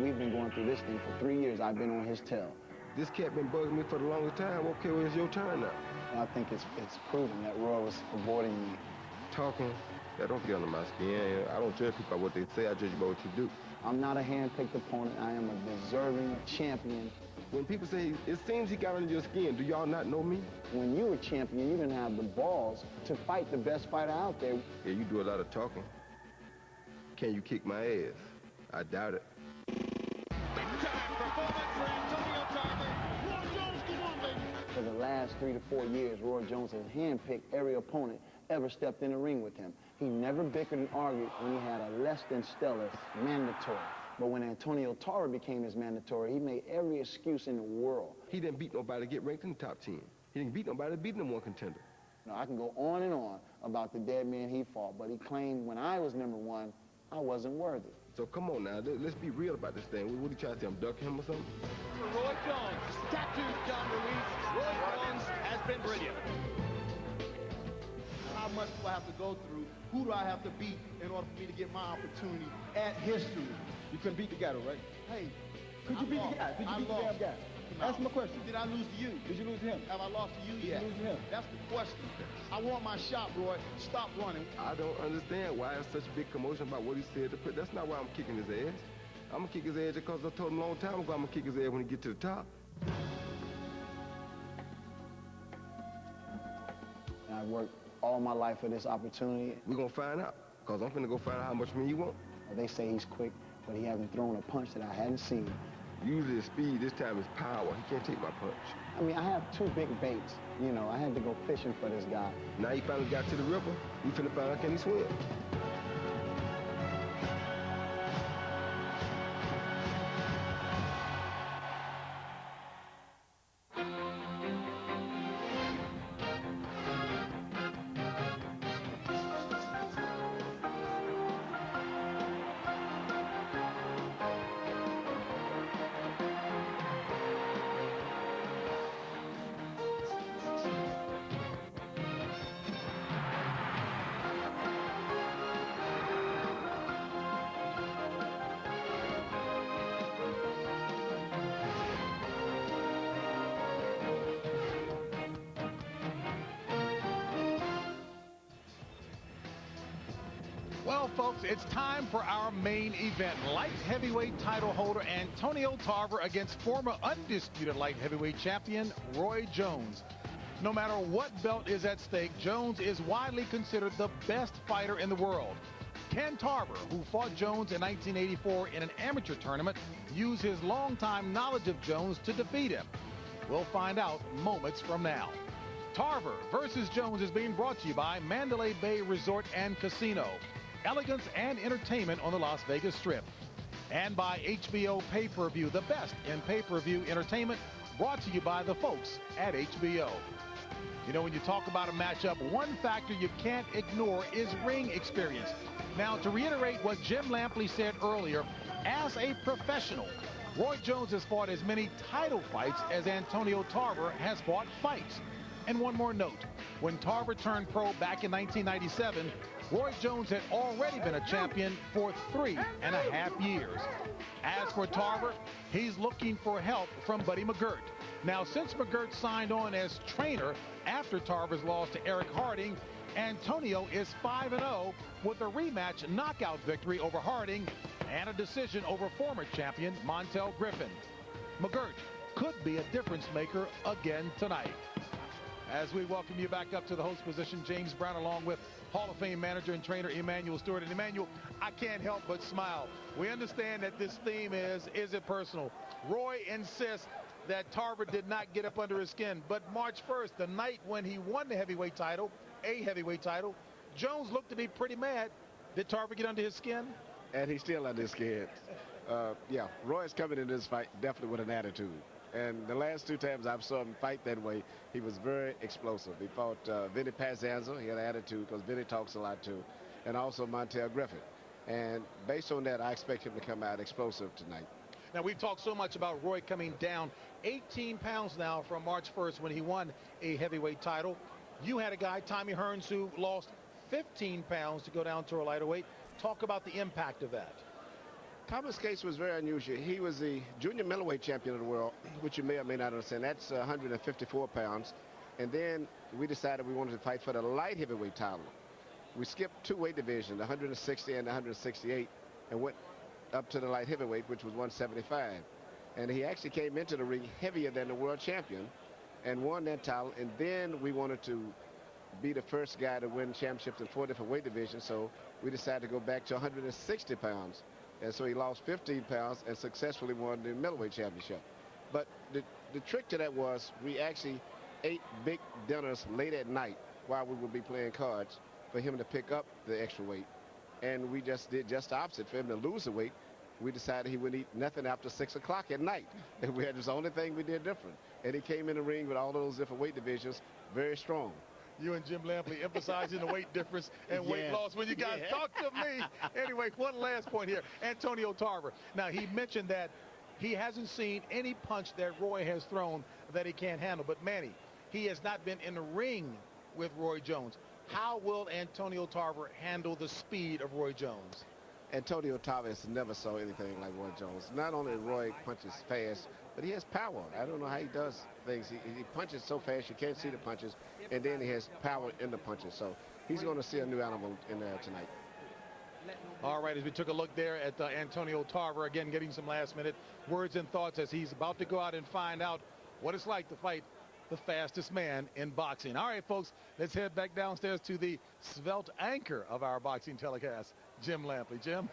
We've been going through this thing for 3 years. I've been on his tail. This cat been bugging me for the longest time. Okay, well, it's your turn now. I think it's proven that Roy was avoiding me. Talking, that don't get under my skin. I don't judge people by what they say. I judge you by what you do. I'm not a hand-picked opponent. I am a deserving champion. When people say, it seems he got under your skin, do y'all not know me? When you were champion, you didn't have the balls to fight the best fighter out there. Yeah, you do a lot of talking. Can you kick my ass? I doubt it. Big-time performance for Antonio Tarver. Roy Jones, come on, baby. For the last 3 to 4 years, Roy Jones has handpicked every opponent ever stepped in the ring with him. He never bickered and argued when he had a less than stellar mandatory. But when Antonio Tarver became his mandatory, he made every excuse in the world. He didn't beat nobody to get ranked in the top 10. He didn't beat nobody to beat number 1 contender. You know, I can go on and on about the dead man he fought, but he claimed when I was number 1, I wasn't worthy. So come on now, let's be real about this thing. What are you trying to say, I'm ducking him or something? Roy Jones, tattooed John Ruiz. Roy Jones has been brilliant. How much do I have to go through? Who do I have to beat in order for me to get my opportunity at history? You couldn't beat the guy, though, right? Hey, Could you beat the guy? Did you beat the damn guy? Ask him a question. Did I lose to you? Did you lose to him? Have I lost to you Did yet? you lose to him? That's the question. I want my shot, Roy. Stop running. I don't understand why there's such a big commotion about what he said to put. That's not why I'm kicking his ass. I'm gonna kick his ass because I told him a long time ago I'm gonna kick his ass when he get to the top. And I've worked all my life for this opportunity. We're gonna find out, because I'm finna go find out how much money you want. They say he's quick, but he hasn't thrown a punch that I hadn't seen. Usually his speed, this time is power. He can't take my punch. I mean, I have 2 big baits. You know, I had to go fishing for this guy. Now he finally got to the river. We finna find out can he swim. Well, folks, it's time for our main event. Light heavyweight title holder Antonio Tarver against former undisputed light heavyweight champion Roy Jones. No matter what belt is at stake, Jones is widely considered the best fighter in the world. Can Tarver, who fought Jones in 1984 in an amateur tournament, use his longtime knowledge of Jones to defeat him? We'll find out moments from now. Tarver versus Jones is being brought to you by Mandalay Bay Resort and Casino. Elegance and entertainment on the Las Vegas Strip. And by HBO Pay-Per-View, the best in pay-per-view entertainment, brought to you by the folks at HBO. You know, when you talk about a matchup, one factor you can't ignore is ring experience. Now, to reiterate what Jim Lampley said earlier, as a professional, Roy Jones has fought as many title fights as Antonio Tarver has fought fights. And one more note, when Tarver turned pro back in 1997, Roy Jones had already been a champion for 3.5 years. As for Tarver, he's looking for help from Buddy McGirt. Now, since McGirt signed on as trainer after Tarver's loss to Eric Harding, Antonio is 5-0 with a rematch knockout victory over Harding and a decision over former champion Montel Griffin. McGirt could be a difference maker again tonight. As we welcome you back up to the host position, James Brown, along with Hall of Fame manager and trainer Emanuel Stewart. And Emanuel, I can't help but smile. We understand that this theme is it personal? Roy insists that Tarver did not get up under his skin. But March 1st, the night when he won the heavyweight title, Jones looked to be pretty mad. Did Tarver get under his skin? And he's still under his skin. Yeah, Roy's coming into this fight definitely with an attitude. And the last 2 times I've saw him fight that way, he was very explosive. He fought Vinny Pazanza. He had an attitude because Vinny talks a lot too. And also Montel Griffin. And based on that, I expect him to come out explosive tonight. Now, we've talked so much about Roy coming down 18 pounds now from March 1st when he won a heavyweight title. You had a guy, Tommy Hearns, who lost 15 pounds to go down to a lighter weight. Talk about the impact of that. Thomas' case was very unusual. He was the junior middleweight champion of the world, which you may or may not understand. That's 154 pounds. And then we decided we wanted to fight for the light heavyweight title. We skipped 2 weight divisions, the 160 and the 168, and went up to the light heavyweight, which was 175. And he actually came into the ring heavier than the world champion and won that title. And then we wanted to be the first guy to win championships in 4 different weight divisions, so we decided to go back to 160 pounds. And so he lost 15 pounds and successfully won the middleweight championship. But the trick to that was we actually ate big dinners late at night while we would be playing cards for him to pick up the extra weight. And we just did just the opposite. For him to lose the weight, we decided he wouldn't eat nothing after 6 o'clock at night. And that was the only thing we did different. And he came in the ring with all those different weight divisions very strong. You and Jim Lampley emphasizing the weight difference and weight loss when you guys talk to me. Anyway, one last point here. Antonio Tarver. Now, he mentioned that he hasn't seen any punch that Roy has thrown that he can't handle. But, Manny, he has not been in the ring with Roy Jones. How will Antonio Tarver handle the speed of Roy Jones? Antonio Tarver never saw anything like Roy Jones. Not only Roy punches fast, but he has power. I don't know how he does things. He punches so fast you can't see the punches, and then he has power in the punches. So he's going to see a new animal in there tonight. All right, as we took a look there at Antonio Tarver, again getting some last-minute words and thoughts as he's about to go out and find out what it's like to fight the fastest man in boxing. All right, folks, let's head back downstairs to the svelte anchor of our boxing telecast, Jim Lampley. Jim?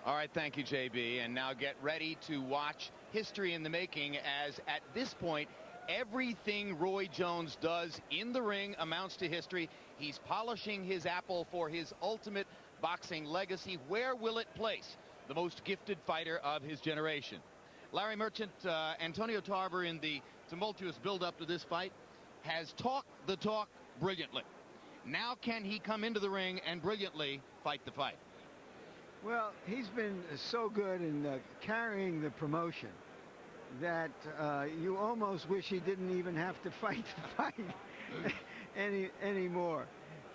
All right, thank you, JB. And now get ready to watch history in the making, as at this point, everything Roy Jones does in the ring amounts to history. He's polishing his apple for his ultimate boxing legacy. Where will it place the most gifted fighter of his generation? Larry Merchant, Antonio Tarver, in the tumultuous build-up to this fight, has talked the talk brilliantly. Now can he come into the ring and brilliantly fight the fight? Well, he's been so good in carrying the promotion that you almost wish he didn't even have to fight the fight anymore.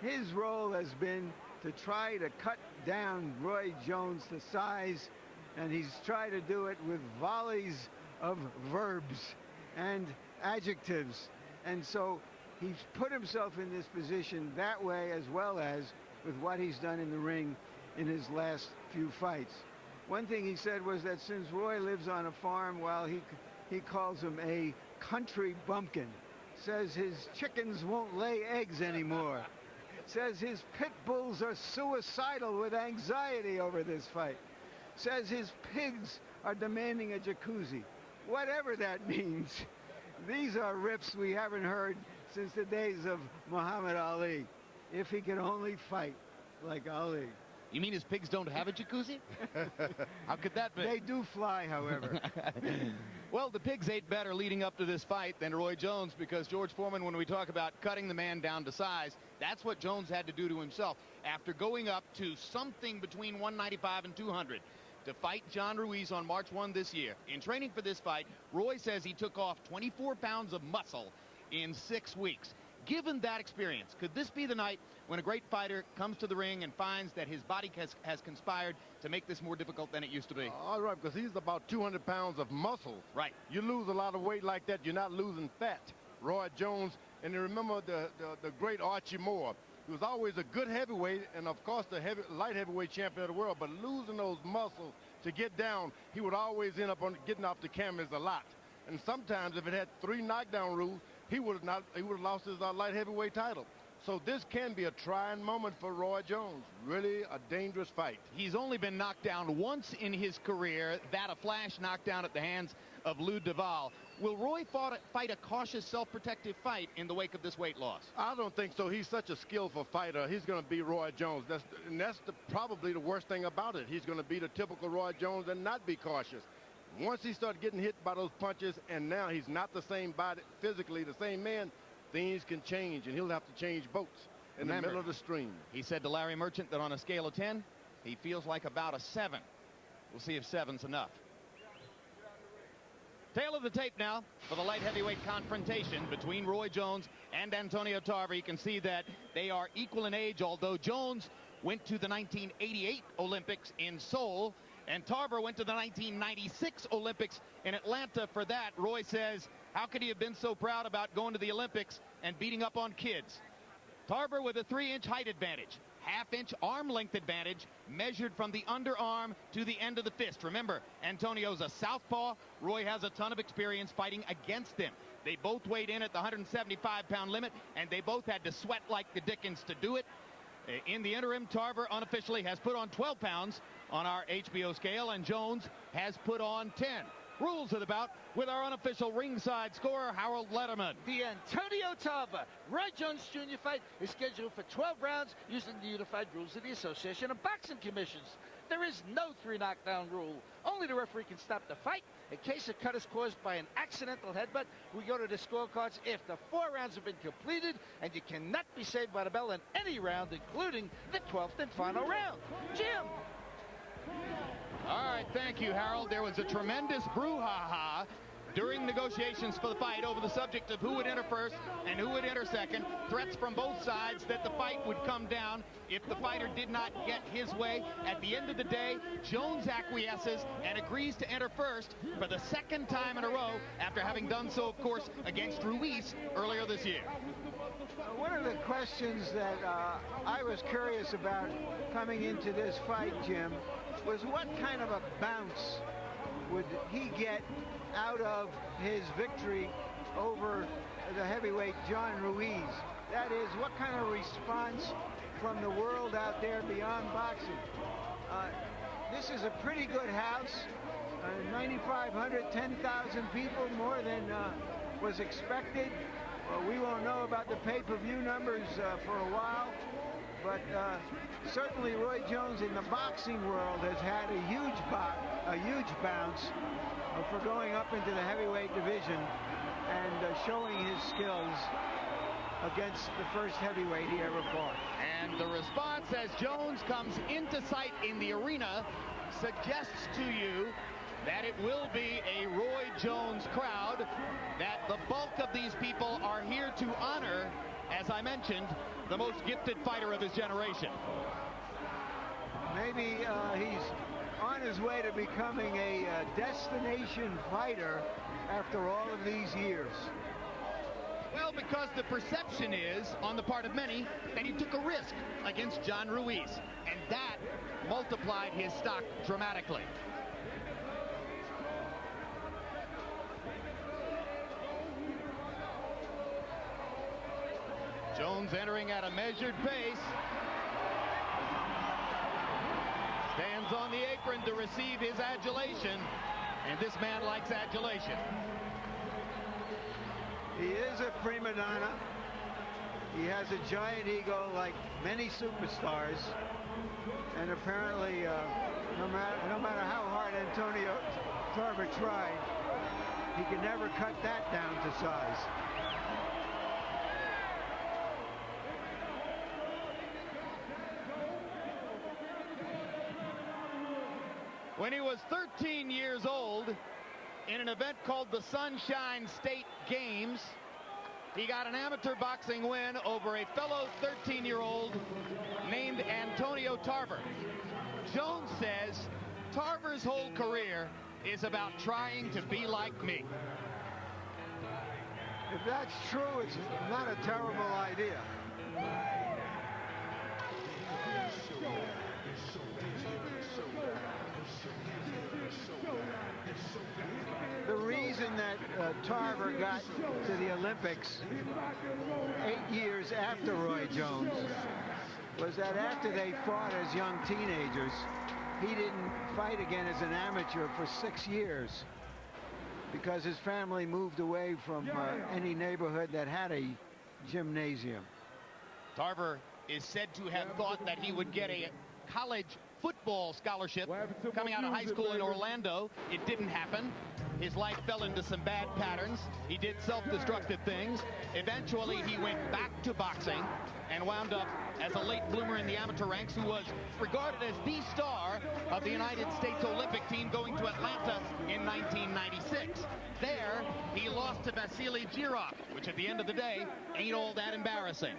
His role has been to try to cut down Roy Jones to size, and he's tried to do it with volleys of verbs and adjectives. And so he's put himself in this position that way, as well as with what he's done in the ring in his last few fights. One thing he said was that since Roy lives on a farm, well, he calls him a country bumpkin. Says his chickens won't lay eggs anymore. Says his pit bulls are suicidal with anxiety over this fight. Says his pigs are demanding a jacuzzi. Whatever that means, these are rips we haven't heard since the days of Muhammad Ali. If he could only fight like Ali. You mean his pigs don't have a jacuzzi? How could that be? They do fly, however. Well, the pigs ate better leading up to this fight than Roy Jones, because George Foreman, when we talk about cutting the man down to size, that's what Jones had to do to himself after going up to something between 195 and 200 to fight John Ruiz on March 1 this year. In training for this fight, Roy says he took off 24 pounds of muscle in 6 weeks. Given that experience, could this be the night when a great fighter comes to the ring and finds that his body has conspired to make this more difficult than it used to be? All right, because he's about 200 pounds of muscle. Right. You lose a lot of weight like that, you're not losing fat. Roy Jones, and you remember the great Archie Moore. He was always a good heavyweight and, of course, the light heavyweight champion of the world, but losing those muscles to get down, he would always end up getting off the canvas a lot. And sometimes if it had 3 knockdown rules, he would have lost his light heavyweight title. So this can be a trying moment for Roy Jones. Really a dangerous fight. He's only been knocked down once in his career, that a flash knockdown at the hands of Lou Duval. Will Roy fight a cautious, self-protective fight in the wake of this weight loss? I don't think so. He's such a skillful fighter. He's going to be Roy Jones. That's probably the worst thing about it. He's going to be the typical Roy Jones and not be cautious. Once he started getting hit by those punches, and now he's not the same body, physically the same man, things can change, and he'll have to change boats in the middle of the stream. He said to Larry Merchant that on a scale of 10, he feels like about a 7. We'll see if 7's enough. Tail of the tape now for the light heavyweight confrontation between Roy Jones and Antonio Tarver. You can see that they are equal in age, although Jones went to the 1988 Olympics in Seoul And Tarver went to the 1996 Olympics in Atlanta for that. Roy says, how could he have been so proud about going to the Olympics and beating up on kids? Tarver with a 3-inch height advantage, half-inch arm length advantage, measured from the underarm to the end of the fist. Remember, Antonio's a southpaw. Roy has a ton of experience fighting against him. They both weighed in at the 175-pound limit, and they both had to sweat like the dickens to do it. In the interim, Tarver unofficially has put on 12 pounds on our HBO scale, and Jones has put on 10. Rules of the bout with our unofficial ringside scorer, Harold Letterman. The Antonio Tarver Roy Jones Jr. fight is scheduled for 12 rounds using the unified rules of the Association of Boxing Commissions. There is no 3 knockdown rule. Only the referee can stop the fight. In case a cut is caused by an accidental headbutt, we go to the scorecards after 4 rounds have been completed, and you cannot be saved by the bell in any round, including the 12th and final round. Jim. All right, thank you, Harold. There was a tremendous brouhaha during negotiations for the fight over the subject of who would enter first and who would enter second. Threats from both sides that the fight would come down if the fighter did not get his way. At the end of the day, Jones acquiesces and agrees to enter first for the 2nd time in a row after having done so, of course, against Ruiz earlier this year. One of the questions that I was curious about coming into this fight, Jim, was what kind of a bounce would he get out of his victory over the heavyweight John Ruiz? That is, what kind of response from the world out there beyond boxing? This is a pretty good house, 9,500, 10,000 people, more than was expected. We won't know about the pay-per-view numbers for a while, but certainly Roy Jones in the boxing world has had a huge bounce for going up into the heavyweight division and showing his skills against the first heavyweight he ever fought. And the response as Jones comes into sight in the arena suggests to you that it will be a Roy Jones crowd, that the bulk of these people are here to honor, as I mentioned, the most gifted fighter of his generation. Maybe he's on his way to becoming a destination fighter after all of these years. Well, because the perception is, on the part of many, that he took a risk against John Ruiz, and that multiplied his stock dramatically. Jones entering at a measured pace. Stands on the apron to receive his adulation, and this man likes adulation. He is a prima donna. He has a giant ego like many superstars, and apparently no matter how hard Antonio Tarver tried, he could never cut that down to size. When he was 13 years old, in an event called the Sunshine State Games, he got an amateur boxing win over a fellow 13-year-old named Antonio Tarver. Jones says Tarver's whole career is about trying to be like me. If that's true, it's not a terrible idea. The reason that Tarver got to the Olympics 8 years after Roy Jones was that after they fought as young teenagers, he didn't fight again as an amateur for 6 years because his family moved away from any neighborhood that had a gymnasium. Tarver is said to have thought that he would get a college football scholarship coming out of high school in Orlando. It didn't happen. His life fell into some bad patterns. He did self-destructive things. Eventually, he went back to boxing and wound up as a late bloomer in the amateur ranks, who was regarded as the star of the United States Olympic team going to Atlanta in 1996. There, he lost to Vasily Girov, which at the end of the day ain't all that embarrassing.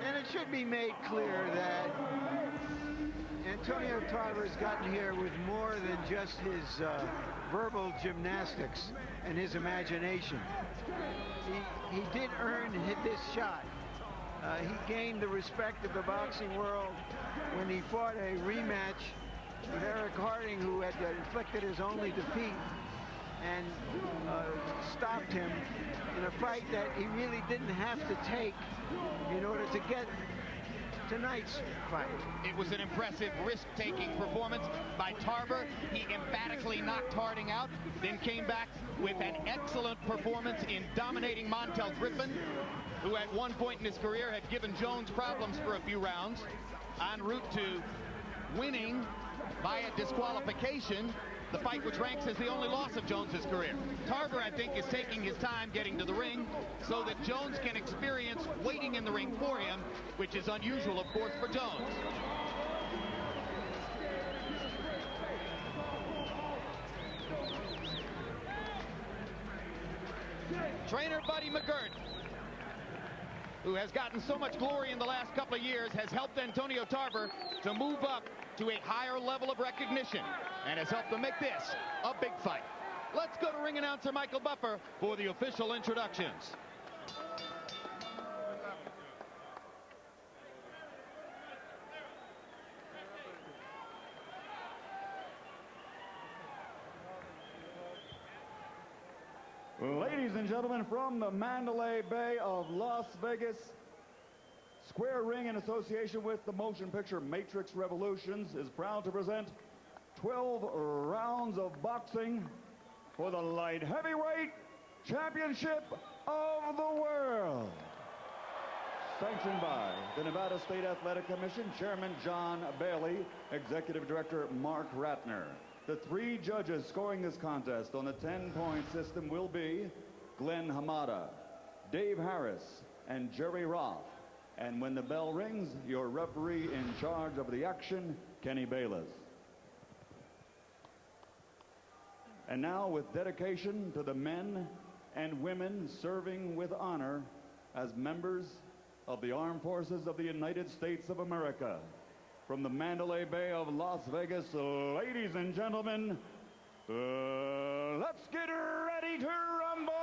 And it should be made clear that Antonio Tarver has gotten here with more than just his verbal gymnastics and his imagination. He did earn this shot. He gained the respect of the boxing world when he fought a rematch with Eric Harding, who had inflicted his only defeat and stopped him in a fight that he really didn't have to take in order to get tonight's fight. It was an impressive risk-taking performance by Tarver. He emphatically knocked Harding out, then came back with an excellent performance in dominating Montel Griffin, who at one point in his career had given Jones problems for a few rounds, en route to winning by a disqualification the fight which ranks as the only loss of Jones's career. Tarver, I think, is taking his time getting to the ring so that Jones can experience waiting in the ring for him, which is unusual, of course, for Jones. Trainer Buddy McGirt, who has gotten so much glory in the last couple of years, has helped Antonio Tarver to move up to a higher level of recognition and has helped them make this a big fight. Let's go to ring announcer Michael Buffer for the official introductions. Ladies and gentlemen, from the Mandalay Bay of Las Vegas, Square Ring, in association with the motion picture Matrix Revolutions, is proud to present 12 rounds of boxing for the light heavyweight championship of the world. Sanctioned by the Nevada State Athletic Commission, Chairman John Bailey, Executive Director Mark Ratner. The 3 judges scoring this contest on the 10-point system will be Glenn Hamada, Dave Harris, and Jerry Roth. And when the bell rings, your referee in charge of the action, Kenny Bayless. And now, with dedication to the men and women serving with honor as members of the Armed Forces of the United States of America, from the Mandalay Bay of Las Vegas, ladies and gentlemen, let's get ready to rumble!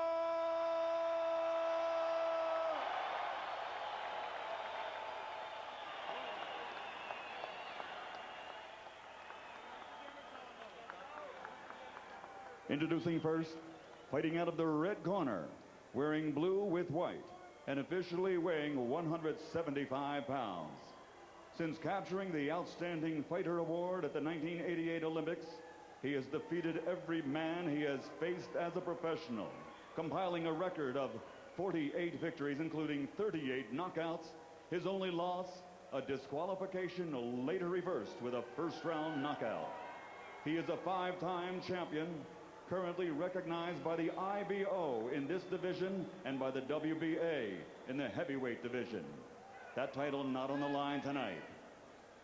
Introducing first, fighting out of the red corner, wearing blue with white, and officially weighing 175 pounds. Since capturing the Outstanding Fighter Award at the 1988 Olympics, he has defeated every man he has faced as a professional, compiling a record of 48 victories, including 38 knockouts. His only loss, a disqualification later reversed with a first-round knockout. He is a 5-time champion, currently recognized by the IBO in this division and by the WBA in the heavyweight division. That title not on the line tonight.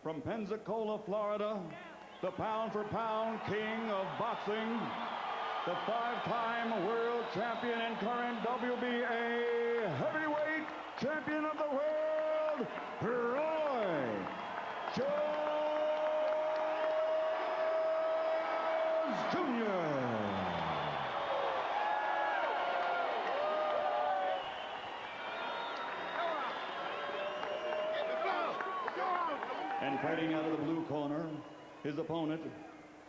From Pensacola, Florida, the pound-for-pound king of boxing, the 5-time world champion and current WBA heavyweight champion of the world, Roy Jones Jr. And fighting out of the blue corner, his opponent,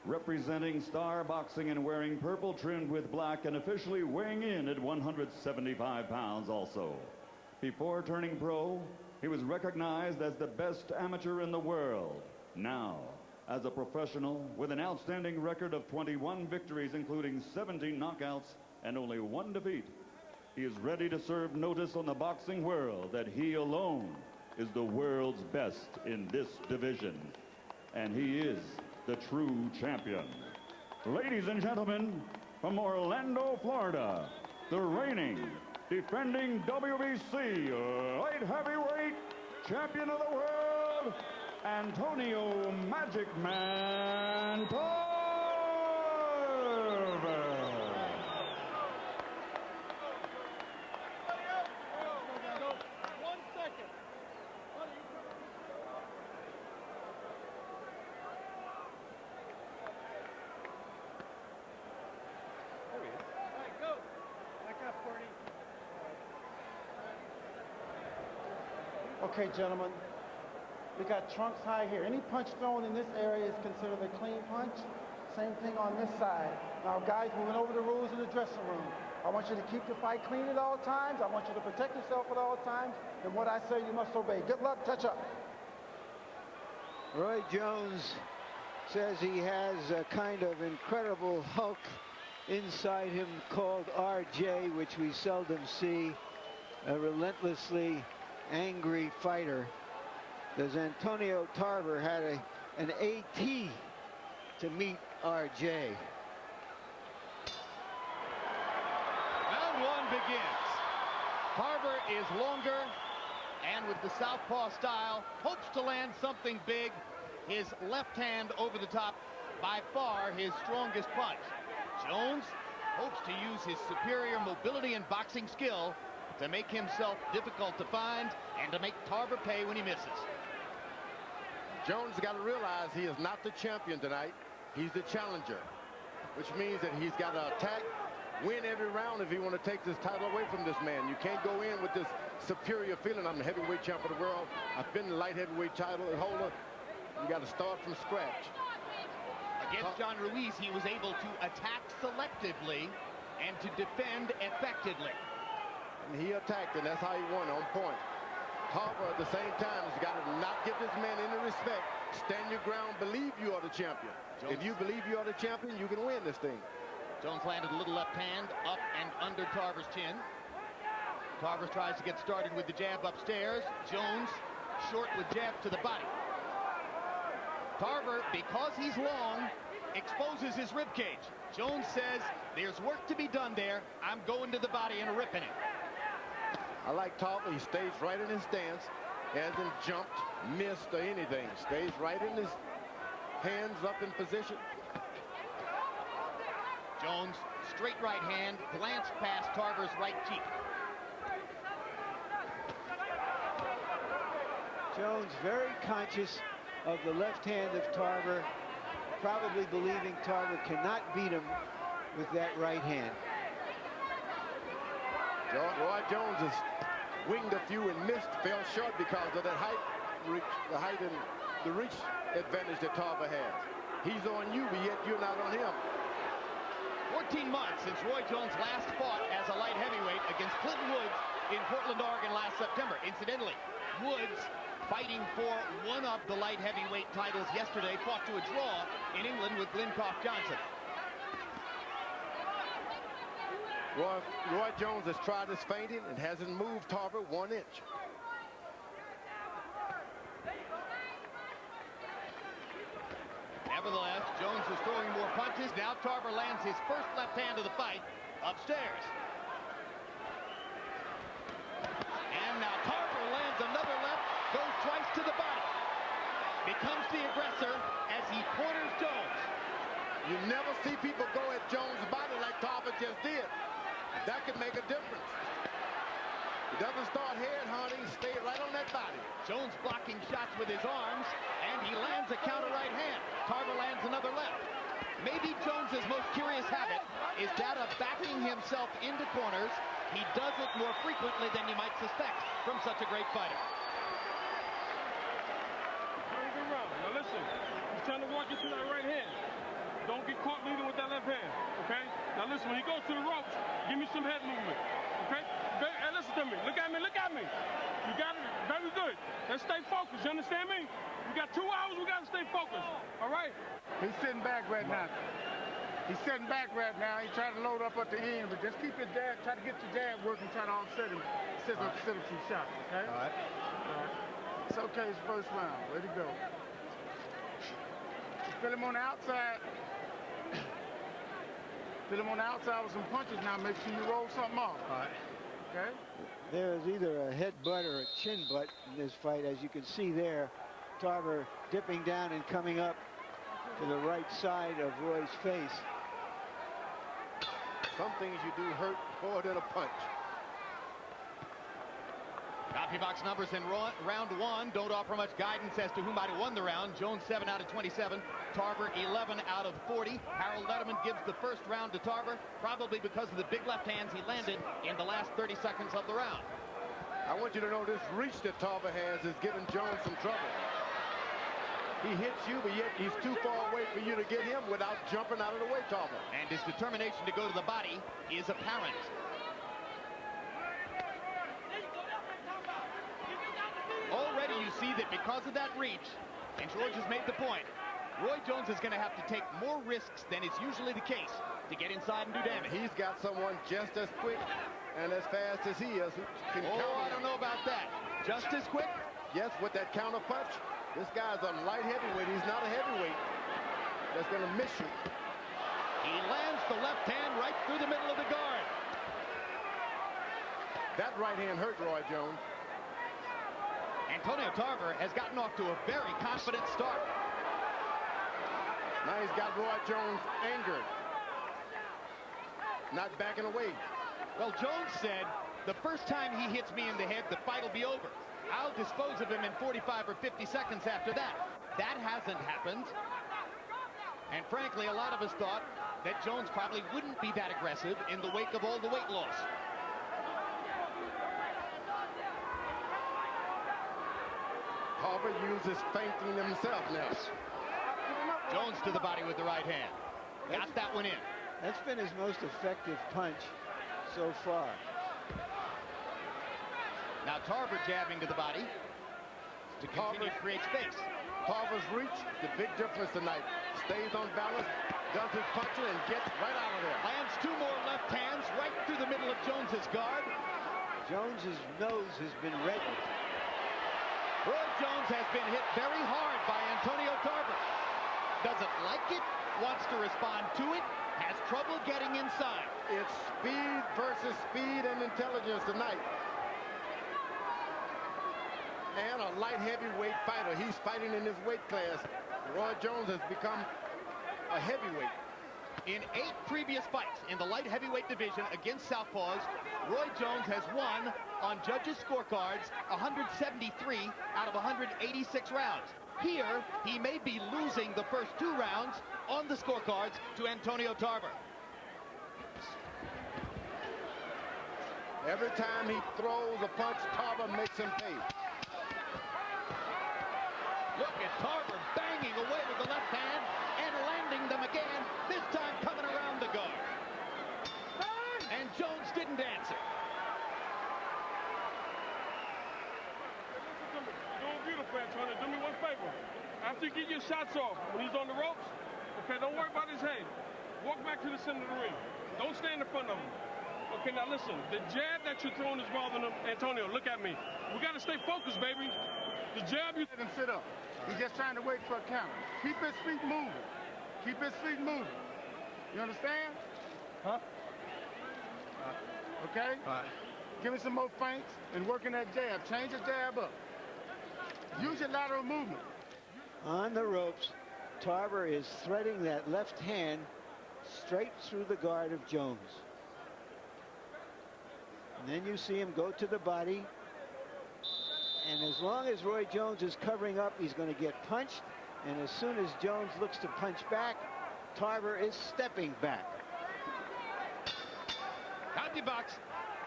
representing Star Boxing and wearing purple trimmed with black and officially weighing in at 175 pounds also. Before turning pro, he was recognized as the best amateur in the world. Now, as a professional with an outstanding record of 21 victories, including 17 knockouts and only 1 defeat, he is ready to serve notice on the boxing world that he alone is the world's best in this division. And he is the true champion. Ladies and gentlemen, from Orlando, Florida, the reigning, defending WBC light heavyweight champion of the world, Antonio Magic Man Tarver. Okay, gentlemen, we got trunks high here. Any punch thrown in this area is considered a clean punch. Same thing on this side. Now, guys, we went over the rules in the dressing room. I want you to keep the fight clean at all times. I want you to protect yourself at all times. And what I say, you must obey. Good luck. Touch up. Roy Jones says he has a kind of incredible Hulk inside him called RJ, which we seldom see. A relentlessly angry fighter. Does Antonio Tarver had an AT to meet RJ? Round one begins. Tarver is longer, and with the southpaw style, hopes to land something big. His left hand over the top, by far his strongest punch. Jones hopes to use his superior mobility and boxing skill to make himself difficult to find and to make Tarver pay when he misses. Jones has got to realize he is not the champion tonight. He's the challenger, which means that he's got to attack, win every round if he want to take this title away from this man. You can't go in with this superior feeling. I'm the heavyweight champion of the world. I've been the light heavyweight title holder. You got to start from scratch. Against John Ruiz, he was able to attack selectively and to defend effectively. And he attacked, and that's how he won, on point. Tarver at the same time has got to not give this man any respect. Stand your ground, believe you are the champion. Jones. If you believe you are the champion, you can win this thing. Jones landed a little left hand up and under Tarver's chin. Tarver tries to get started with the jab upstairs. Jones short with jab to the body. Tarver, because he's long, exposes his rib cage. Jones says, there's work to be done there. I'm going to the body and ripping it. I like Tarver. He stays right in his stance. Hasn't jumped, missed, or anything. Stays right in his hands up in position. Jones, straight right hand, glanced past Tarver's right cheek. Jones very conscious of the left hand of Tarver, probably believing Tarver cannot beat him with that right hand. Roy Jones has winged a few and missed, fell short because of that height and the reach advantage that Tarver has. He's on you, but yet you're not on him. 14 months since Roy Jones last fought as a light heavyweight against Clinton Woods in Portland, Oregon last September. Incidentally, Woods, fighting for one of the light heavyweight titles yesterday, fought to a draw in England with Glencoff Johnson. Roy Jones has tried his feinting and hasn't moved Tarver 1 inch. Nevertheless, Jones is throwing more punches. Now Tarver lands his first left hand of the fight upstairs. And now Tarver lands another left, goes twice to the body. Becomes the aggressor as he corners Jones. You never see people go at Jones' body like Tarver just did. That could make a difference. He doesn't start head hunting, stay right on that body. Jones blocking shots with his arms, and he lands a counter right hand. Tarver lands another left. Maybe Jones's most curious habit is that of backing himself into corners. He does it more frequently than you might suspect from such a great fighter. Very good round. Now listen, he's trying to walk into that right hand. Don't get caught leading with that left hand, okay? Now listen, when he goes to the ropes, give me some head movement, okay? Hey, listen to me. Look at me, look at me. You got it. Very good. Let's stay focused. You understand me? We got 2 hours. We got to stay focused. All right? He's sitting back right now. He's sitting back right now. He's trying to load up at the end, but just keep his jab. Try to get your jab working. Try to offset him. Set up some shots, okay? All right. All right. It's okay. It's first round. Ready to go. Feel him on the outside. Feel him on the outside with some punches now. Make sure you roll something off. All right. Okay? There is either a headbutt or a chin butt in this fight. As you can see there, Tarver dipping down and coming up to the right side of Roy's face. Some things you do hurt more than a punch. Copy box numbers in round one don't offer much guidance as to who might have won the round. Jones 7 out of 27, Tarver 11 out of 40. Harold Letterman gives the first round to Tarver, probably because of the big left hands he landed in the last 30 seconds of the round. I want you to know this reach that Tarver has is giving Jones some trouble. He hits you, but yet he's too far away for you to get him without jumping out of the way, Tarver. And his determination to go to the body is apparent. Already you see that because of that reach, and George has made the point, Roy Jones is going to have to take more risks than is usually the case to get inside and do damage. He's got someone just as quick and as fast as he is who can counter. I don't know about that. Just as quick? Yes, with that counter punch. This guy's a light heavyweight. He's not a heavyweight that's going to miss you. He lands the left hand right through the middle of the guard. That right hand hurt Roy Jones. Antonio Tarver has gotten off to a very confident start. Now he's got Roy Jones angered. Not backing away. Well, Jones said, the first time he hits me in the head, the fight will be over. I'll dispose of him in 45 or 50 seconds after that. That hasn't happened. And frankly, a lot of us thought that Jones probably wouldn't be that aggressive in the wake of all the weight loss. Tarver uses feinting himself now. Jones to the body with the right hand. Got that one in. That's been his most effective punch so far. Now Tarver jabbing to the body to continue to create space. Tarver's reach, the big difference tonight. Stays on balance, does his punching, and gets right out of there. Lands two more left hands right through the middle of Jones's guard. Jones's nose has been reddened. Roy Jones has been hit very hard by Antonio Tarver. Doesn't like it, wants to respond to it, has trouble getting inside. It's speed versus speed and intelligence tonight. And a light heavyweight fighter. He's fighting in his weight class. Roy Jones has become a heavyweight. In 8 previous fights in the light heavyweight division against southpaws, Roy Jones has won on judges' scorecards 173 out of 186 rounds. Here, he may be losing the first 2 rounds on the scorecards to Antonio Tarver. Every time he throws a punch, Tarver makes him pay. Look at Tarver banging away with the left hand and landing them again, this time coming around the guard. And Jones didn't answer. You're doing beautiful, Antonio. Do me one favor. After you get your shots off, when he's on the ropes, okay, don't worry about his head. Walk back to the center of the ring. Don't stand in front of him. Okay, now listen. The jab that you're throwing is bothering him. Antonio, look at me. We got to stay focused, baby. The jab you... Let him sit up. He's just trying to wait for a counter. Keep his feet moving. Keep his feet moving. You understand? Huh? Okay? All right. Give me some more feints and working that jab. Change the jab up. Use your lateral movement. On the ropes, Tarver is threading that left hand straight through the guard of Jones. And then you see him go to the body. And as long as Roy Jones is covering up, he's going to get punched. And as soon as Jones looks to punch back, Tarver is stepping back. Copy box.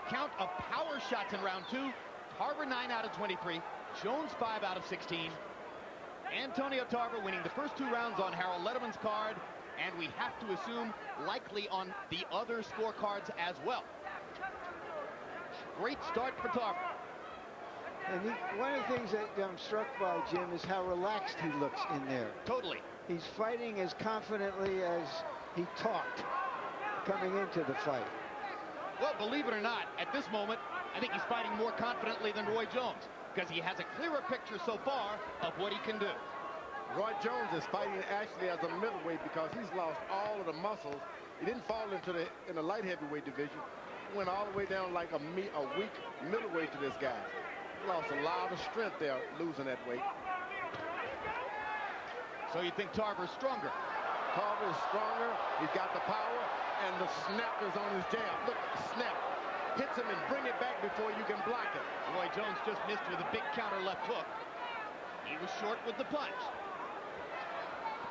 Count of power shots in round 2. Tarver 9 out of 23. Jones 5 out of 16. Antonio Tarver winning the first 2 rounds on Harold Letterman's card. And we have to assume likely on the other scorecards as well. Great start for Tarver. And one of the things that I'm struck by, Jim, is how relaxed he looks in there. Totally. He's fighting as confidently as he talked coming into the fight. Well, believe it or not, at this moment, I think he's fighting more confidently than Roy Jones because he has a clearer picture so far of what he can do. Roy Jones is fighting actually as a middleweight because he's lost all of the muscles. He didn't fall into the light heavyweight division. He went all the way down like a weak middleweight to this guy. Lost a lot of strength there losing that weight. So you think Tarver's stronger? Tarver is stronger. He's got the power, and the snap is on his jab. Look, snap. Hits him and bring it back before you can block it. Roy Jones just missed with a big counter left hook. He was short with the punch.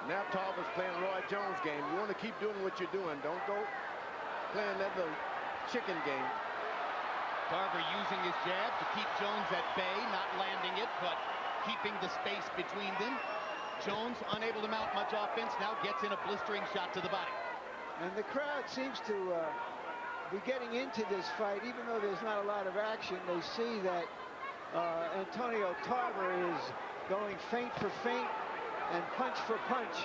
Now Tarver's playing Roy Jones' game. You want to keep doing what you're doing. Don't go playing that little chicken game. Tarver using his jab to keep Jones at bay, not landing it, but keeping the space between them. Jones, unable to mount much offense, now gets in a blistering shot to the body. And the crowd seems to be getting into this fight, even though there's not a lot of action. They see that Antonio Tarver is going feint for feint and punch for punch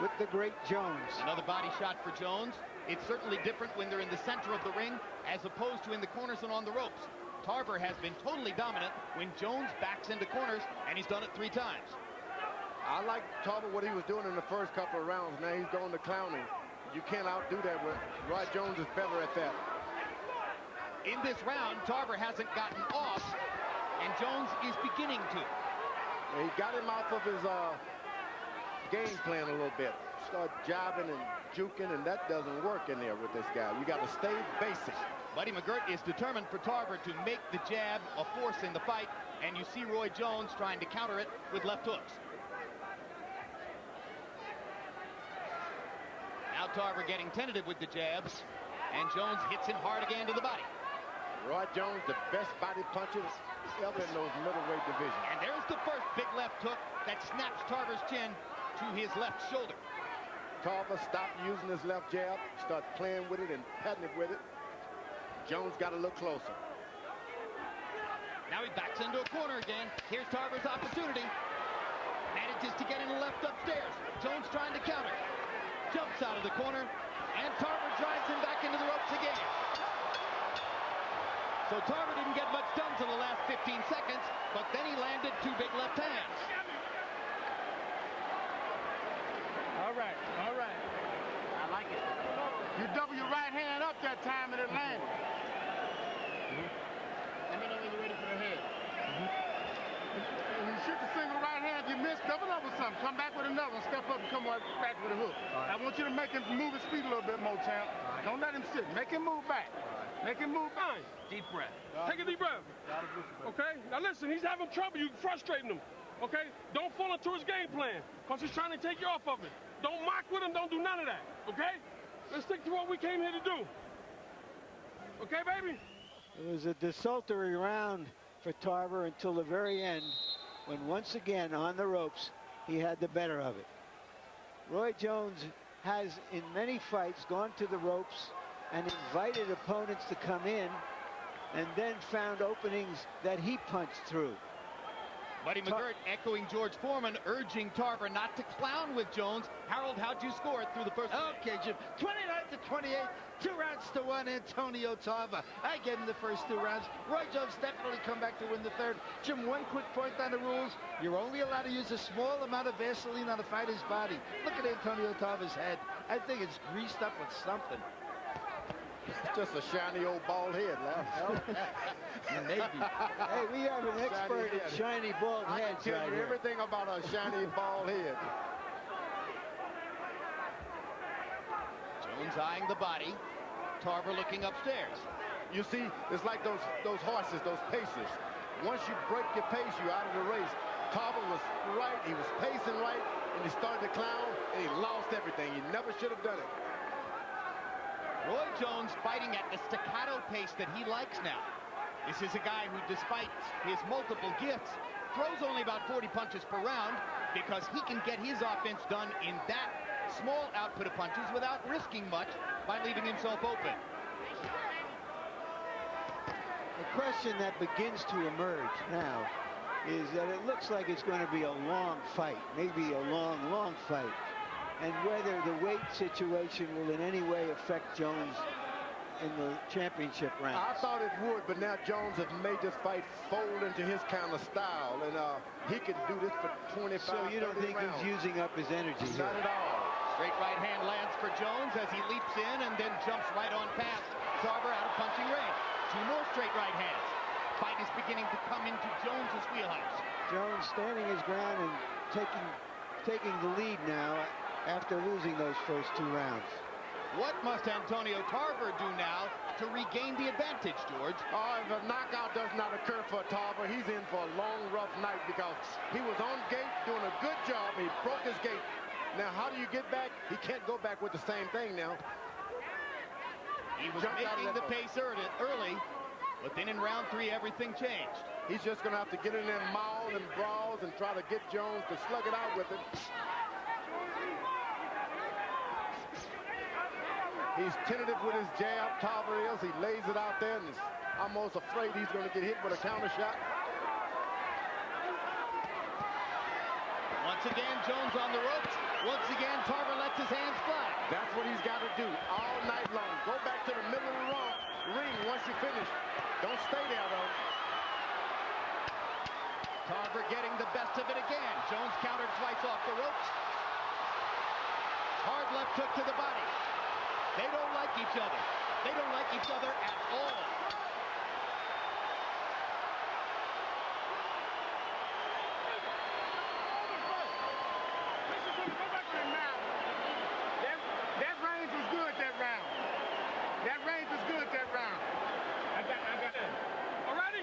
with the great Jones. Another body shot for Jones. It's certainly different when they're in the center of the ring as opposed to in the corners and on the ropes. Tarver has been totally dominant when Jones backs into corners, and he's done it 3 times. I like Tarver what he was doing in the first couple of rounds. Now he's going to clowning. You can't outdo that. Roy Jones is better at that. In this round, Tarver hasn't gotten off, and Jones is beginning to. He got him off of his game plan a little bit. Start jabbing and juking, and that doesn't work in there with this guy. You got to stay basic. Buddy McGirt is determined for Tarver to make the jab a force in the fight, and you see Roy Jones trying to counter it with left hooks. Now Tarver getting tentative with the jabs, and Jones hits him hard again to the body. Roy Jones, the best body punchers ever in those middleweight divisions. And there's the first big left hook that snaps Tarver's chin to his left shoulder. Tarver stopped using his left jab, start playing with it and patting it with it. Jones got a little closer. Now he backs into a corner again. Here's Tarver's opportunity. Manages to get in the left upstairs. Jones trying to counter. Jumps out of the corner, and Tarver drives him back into the ropes again. So Tarver didn't get much done to the last 15 seconds, but then he landed 2 big left hands. All right, all right. I like it. You double your right hand up that time and it landed. Let me know when you're ready for the head. When you shoot the single right hand, you miss, double up with something. Come back with another one, step up and come right back with a hook. I want you to make him move his feet a little bit more, champ. Don't let him sit. Make him move back. Make him move back. Deep breath. Take a deep breath. Okay? Now listen, he's having trouble. You're frustrating him. Okay? Don't fall into his game plan, because he's trying to take you off of it. Don't mock with him. Don't do none of that. Okay? Let's stick to what we came here to do. Okay, baby? It was a desultory round for Tarver until the very end, when once again on the ropes he had the better of it. Roy Jones has in many fights gone to the ropes and invited opponents to come in and then found openings that he punched through. Buddy McGirt echoing George Foreman, urging Tarver not to clown with Jones. Harold, how'd you score it through the first? Okay, Jim. 29-28. 2 rounds to 1, Antonio Tarver. I gave him the first 2 rounds. Roy Jones definitely come back to win the third. Jim, one quick point on the rules. You're only allowed to use a small amount of Vaseline on a fighter's body. Look at Antonio Tarver's head. I think it's greased up with something. It's just a shiny old bald head, lad. Maybe. Hey, we have an expert at shiny bald heads I can tell right you here. everything about a shiny bald head. Jones eyeing the body. Tarver looking upstairs. You see, it's like those horses, those pacers. Once you break your pace, you're out of the race. Tarver was right, he was pacing right, and he started to clown, and he lost everything. He never should have done it. Roy Jones fighting at the staccato pace that he likes now. This is a guy who, despite his multiple gifts, throws only about 40 punches per round because he can get his offense done in that small output of punches without risking much by leaving himself open. The question that begins to emerge now is that it looks like it's going to be a long fight, maybe a long fight. And whether the weight situation will in any way affect Jones in the championship round. I thought it would, but now Jones has made this fight fold into his kind of style, and he can do this for 25, So you don't think rounds. he's using up his energy here? Not at all. Straight right hand lands for Jones as he leaps in and then jumps right on past Tarver out of punching range. 2 more straight right hands. Fight is beginning to come into Jones's wheelhouse. Jones standing his ground and taking the lead now after losing those first 2 rounds. What must Antonio Tarver do now to regain the advantage, George? If a knockout does not occur for Tarver, he's in for a long, rough night because he was on gate doing a good job. He broke his gate. Now, how do you get back? He can't go back with the same thing now. He was making the pace early, But then in round 3, everything changed. He's just going to have to get in there and maul and brawls and try to get Jones to slug it out with him. He's tentative with his jab. Tarver is. He lays it out there and is almost afraid he's going to get hit with a counter shot. Once again, Jones on the ropes. Once again, Tarver lets his hands fly. That's what he's got to do all night long. Go back to the middle of the ring once you finish. Don't stay there, though. Tarver getting the best of it again. Jones countered twice off the ropes. Hard left hook to the body. They don't like each other. They don't like each other at all. That range was good that round. That range was good that round. I got it. All righty?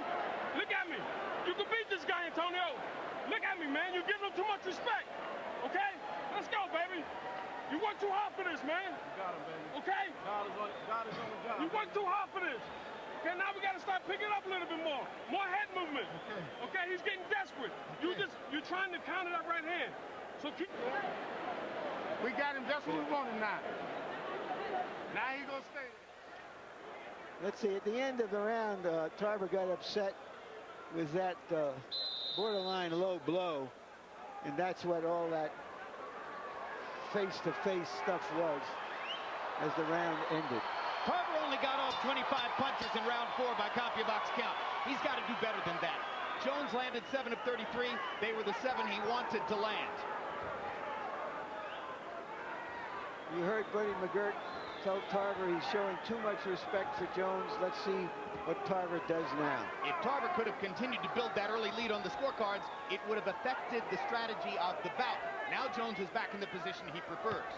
Look at me. You can beat this guy, Antonio. Look at me, man. You're giving him too much respect. Okay? Let's go, baby. You work too hard for this, man. You got him, baby. Okay? God is on the job. You work too hard for this. Okay, now we got to start picking up a little bit more. More head movement. Okay, he's getting desperate. Okay. You're trying to counter that right hand. So keep... We got him just what we wanted now. Now he's going to stay. Let's see, at the end of the round, Tarver got upset with that borderline low blow, and that's what all that face-to-face stuff was as the round ended. Tarver only got off 25 punches in round 4 by CompuBox count. He's got to do better than that. Jones landed 7 of 33. They were the 7 he wanted to land. You heard Buddy McGirt tell Tarver he's showing too much respect for Jones. Let's see what Tarver does now. If Tarver could have continued to build that early lead on the scorecards, it would have affected the strategy of the bout. Now Jones is back in the position he prefers.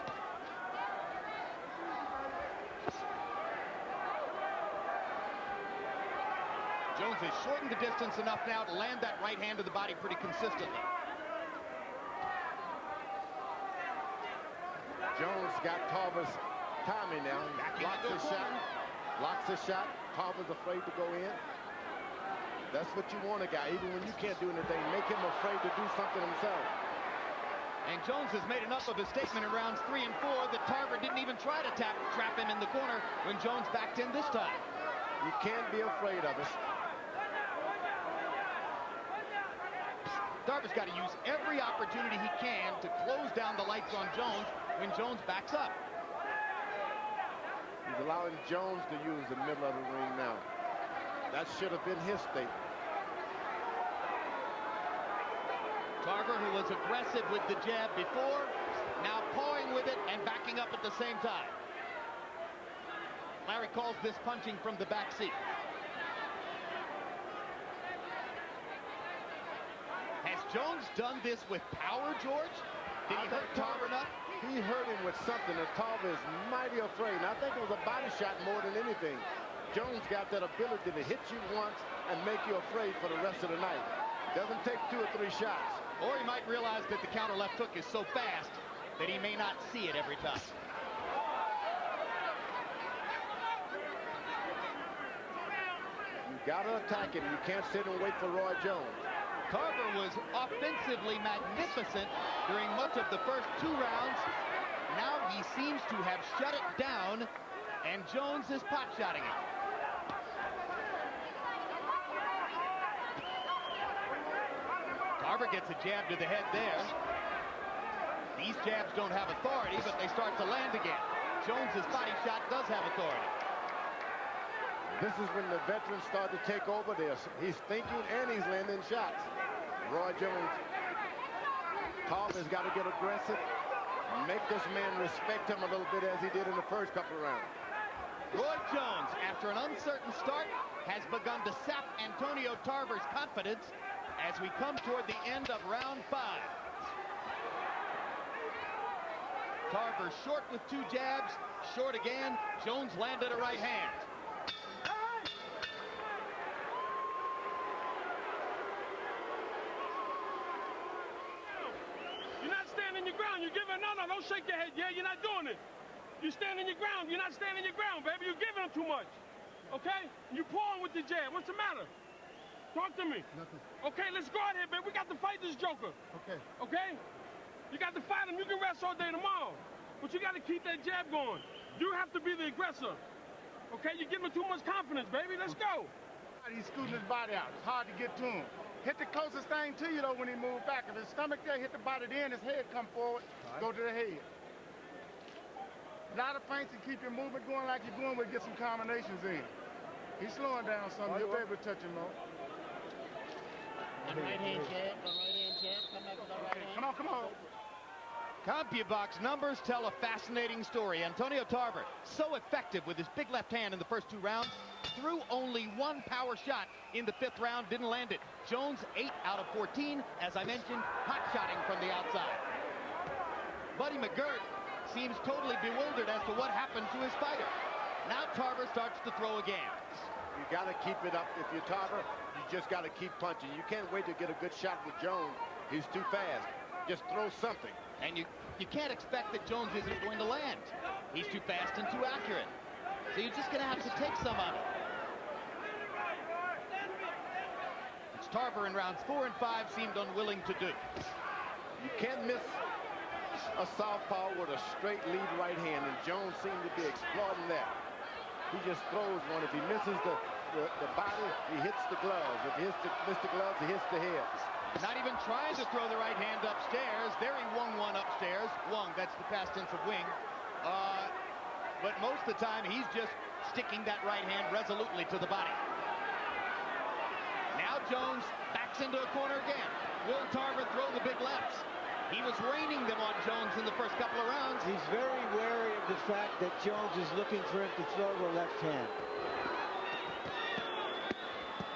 Jones has shortened the distance enough now to land that right hand to the body pretty consistently. Jones got Tarver's timing now. Blocks his shot. Blocks his shot. Tarver's afraid to go in. That's what you want a guy. Even when you can't do anything, make him afraid to do something himself. And Jones has made enough of a statement in rounds 3 and 4 that Tarver didn't even try to trap him in the corner when Jones backed in this time. You can't be afraid of it. Tarver's got to use every opportunity he can to close down the lights on Jones when Jones backs up. He's allowing Jones to use the middle of the ring now. That should have been his statement. Tarver, who was aggressive with the jab before, now pawing with it and backing up at the same time. Larry calls this punching from the back seat. Has Jones done this with power, George? Did he hurt Tarver enough? He hurt him with something that Tarver is mighty afraid. And I think it was a body shot more than anything. Jones got that ability to hit you once and make you afraid for the rest of the night. Doesn't take 2 or 3 shots. Or he might realize that the counter left hook is so fast that he may not see it every time. You gotta attack him. You can't sit and wait for Roy Jones. Tarver was offensively magnificent during much of the first 2 rounds. Now he seems to have shut it down, and Jones is pot-shotting it. Tarver gets a jab to the head there. These jabs don't have authority, but they start to land again. Jones's body shot does have authority. This is when the veterans start to take over this. He's thinking and he's landing shots. Roy Jones, Tarver's got to get aggressive, make this man respect him a little bit as he did in the first couple of rounds. Roy Jones, after an uncertain start, has begun to sap Antonio Tarver's confidence as we come toward the end of round 5. Tarver short with 2 jabs, short again. Jones landed a right hand. You're not standing your ground. You're giving, no, don't shake your head. Yeah, you're not doing it. You stand in your ground. You're not standing your ground, baby. You're giving him too much. okay? You pulling with the jab. What's the matter? Talk to me. Nothing. Okay, let's go out here, baby. We got to fight this joker. Okay. Okay? You got to fight him. You can rest all day tomorrow. But you got to keep that jab going. You have to be the aggressor. Okay? You're giving him too much confidence, baby. Let's go. He's scooting his body out. It's hard to get to him. Hit the closest thing to you, though, when he moves back. If his stomach there, hit the body there, and his head come forward, go to the head. A lot of feints and keep your movement going like you're doing, we'll get some combinations in. He's slowing down some. You'll be able to touch him, though. One right hand jab, one right hand jab. Come back with the right hand. Come on, come on. CompuBox numbers tell a fascinating story. Antonio Tarver, so effective with his big left hand in the first 2 rounds, threw only 1 power shot in the 5th round, didn't land it. Jones 8 out of 14, as I mentioned, hot-shotting from the outside. Buddy McGirt seems totally bewildered as to what happened to his fighter. Now Tarver starts to throw again. You got to keep it up. If you're Tarver, you just got to keep punching. You can't wait to get a good shot with Jones. He's too fast. Just throw something. And you can't expect that Jones isn't going to land. He's too fast and too accurate. So you're just going to have to take some of it. It's Tarver in rounds 4 and 5 seemed unwilling to do. You can't miss a southpaw with a straight lead right hand, and Jones seemed to be exploiting that. He just throws one. If he misses the body, he hits the gloves. If he misses the gloves, he hits the head. Not even trying to throw the right hand upstairs. There he wung one upstairs. Wung, that's the past tense of wing. But most of the time, he's just sticking that right hand resolutely to the body. Now Jones backs into a corner again. Will Tarver throw the big lefts? He was raining them on Jones in the first couple of rounds. He's very wary of the fact that Jones is looking for him to throw the left hand.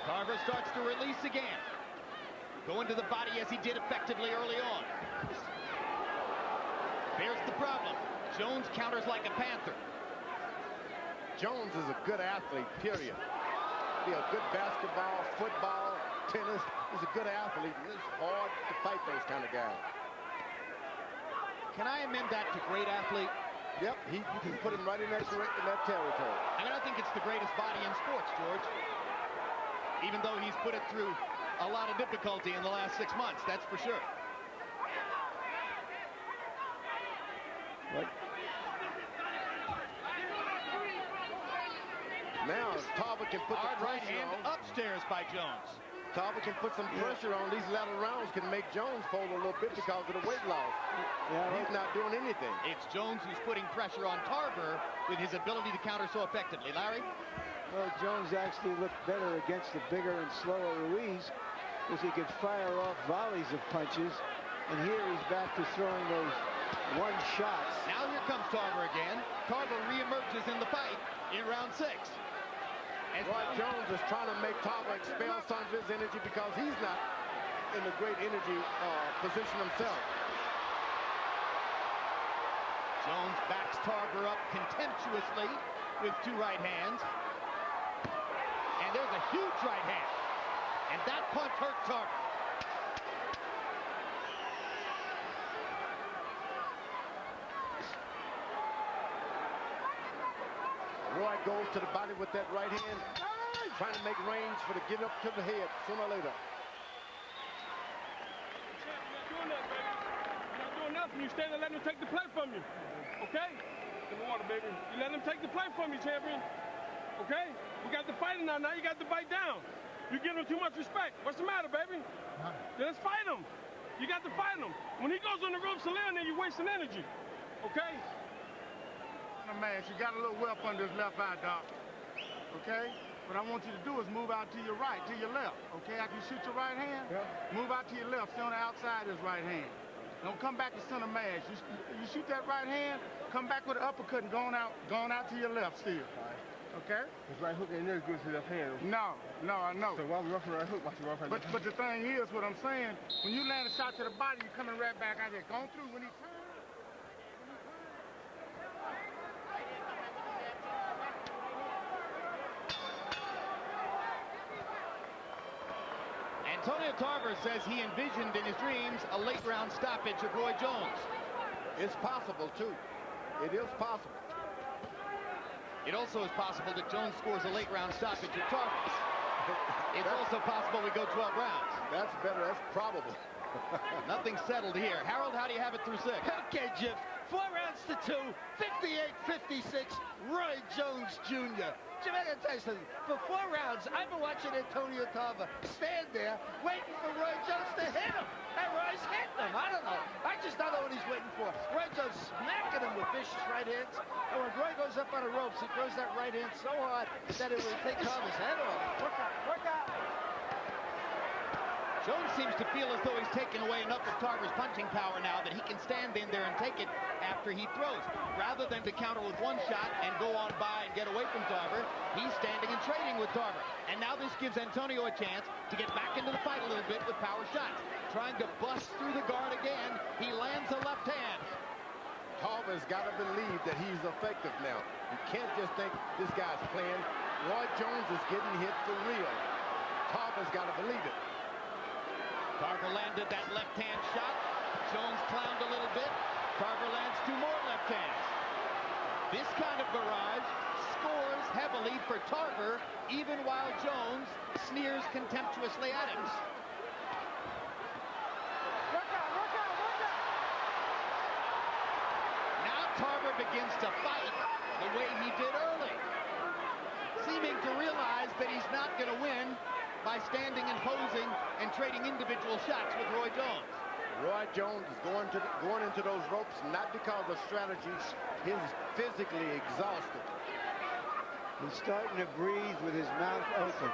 Tarver starts to release again. Go into the body as he did effectively early on. There's the problem. Jones counters like a panther. Jones is a good athlete, period. Be a good basketball, football, tennis. He's a good athlete. It's hard to fight those kind of guys. Can I amend that to great athlete? Yep, you can put him right in that territory. I mean, I think it's the greatest body in sports, George. Even though he's put it through a lot of difficulty in the last 6 months, that's for sure. What? Now, Tarver can put Hard the right pressure hand on. upstairs by Jones. Tarver can put some pressure on. These latter rounds can make Jones fold a little bit because of the weight loss. He's not doing anything. It's Jones who's putting pressure on Tarver with his ability to counter so effectively. Larry? Well, Jones actually looked better against the bigger and slower Ruiz because he could fire off volleys of punches. And here he's back to throwing those one shots. Now here comes Tarver again. Tarver reemerges in the fight in round 6. And Roy Jones is trying to make Tarver expel some of his energy because he's not in a great energy position himself. Jones backs Tarver up contemptuously with 2 right hands. And there's a huge right hand. And that punch hurt Tarver. Roy goes to the body with that right hand, trying to make range for the get up to the head sooner or later. You're not doing that, baby. You're not doing nothing. You stand and let him take the play from you. Okay? In the water, baby. You let him take the play from you, champion. Okay? We got the fighting now. Now you got to bite down. You give him too much respect. What's the matter, baby? Then let's fight him. You got to fight him. When he goes on the ropes to land there, you're wasting energy. Okay? Man, you got a little whelp under his left eye, Doc. Okay? What I want you to do is move out to your right, to your left. Okay? After you shoot your right hand, move out to your left. Stay on the outside of his right hand. Don't come back to center mass. You shoot that right hand, come back with an uppercut and going out to your left still. Okay? His right hook ain't never good to the left hand. No, I know. So why we roughing right hook? Why you roughing But the thing is, what I'm saying, when you land a shot to the body, you're coming right back out there. Going through when he turns. Antonio Tarver says he envisioned in his dreams a late round stoppage of Roy Jones. It's possible, too. It is possible. It also is possible that Jones scores a late round stoppage at Tarver. It's also possible we go 12 rounds. That's better. That's probable. Nothing settled here. Harold, how do you have it through 6? Okay, Jim. 4 rounds to 2, 58-56, Roy Jones Jr. Jim, I gotta tell you something. For 4 rounds, I've been watching Antonio Tarver stand there waiting for Roy Jones to hit him. And Roy's hitting him. I don't know. I just don't know what he's waiting for. Roy Jones smacking him with vicious right hands. And when Roy goes up on the ropes, he throws that right hand so hard that it will take Tarver's head off. Work out, work out. Jones seems to feel as though he's taken away enough of Tarver's punching power now that he can stand in there and take it after he throws. Rather than to counter with one shot and go on by and get away from Tarver, he's standing and trading with Tarver. And now this gives Antonio a chance to get back into the fight a little bit with power shots. Trying to bust through the guard again. He lands a left hand. Tarver's got to believe that he's effective now. You can't just think this guy's playing. Roy Jones is getting hit for real. Tarver's got to believe it. Tarver landed that left-hand shot. Jones clowned a little bit. Tarver lands 2 more left hands. This kind of barrage scores heavily for Tarver, even while Jones sneers contemptuously at him. Work out, work out, work out. Now Tarver begins to fight the way he did early, seeming to realize that he's not going to win by standing and posing and trading individual shots with Roy Jones. Roy Jones is going into those ropes not because of strategy. He's physically exhausted. He's starting to breathe with his mouth open.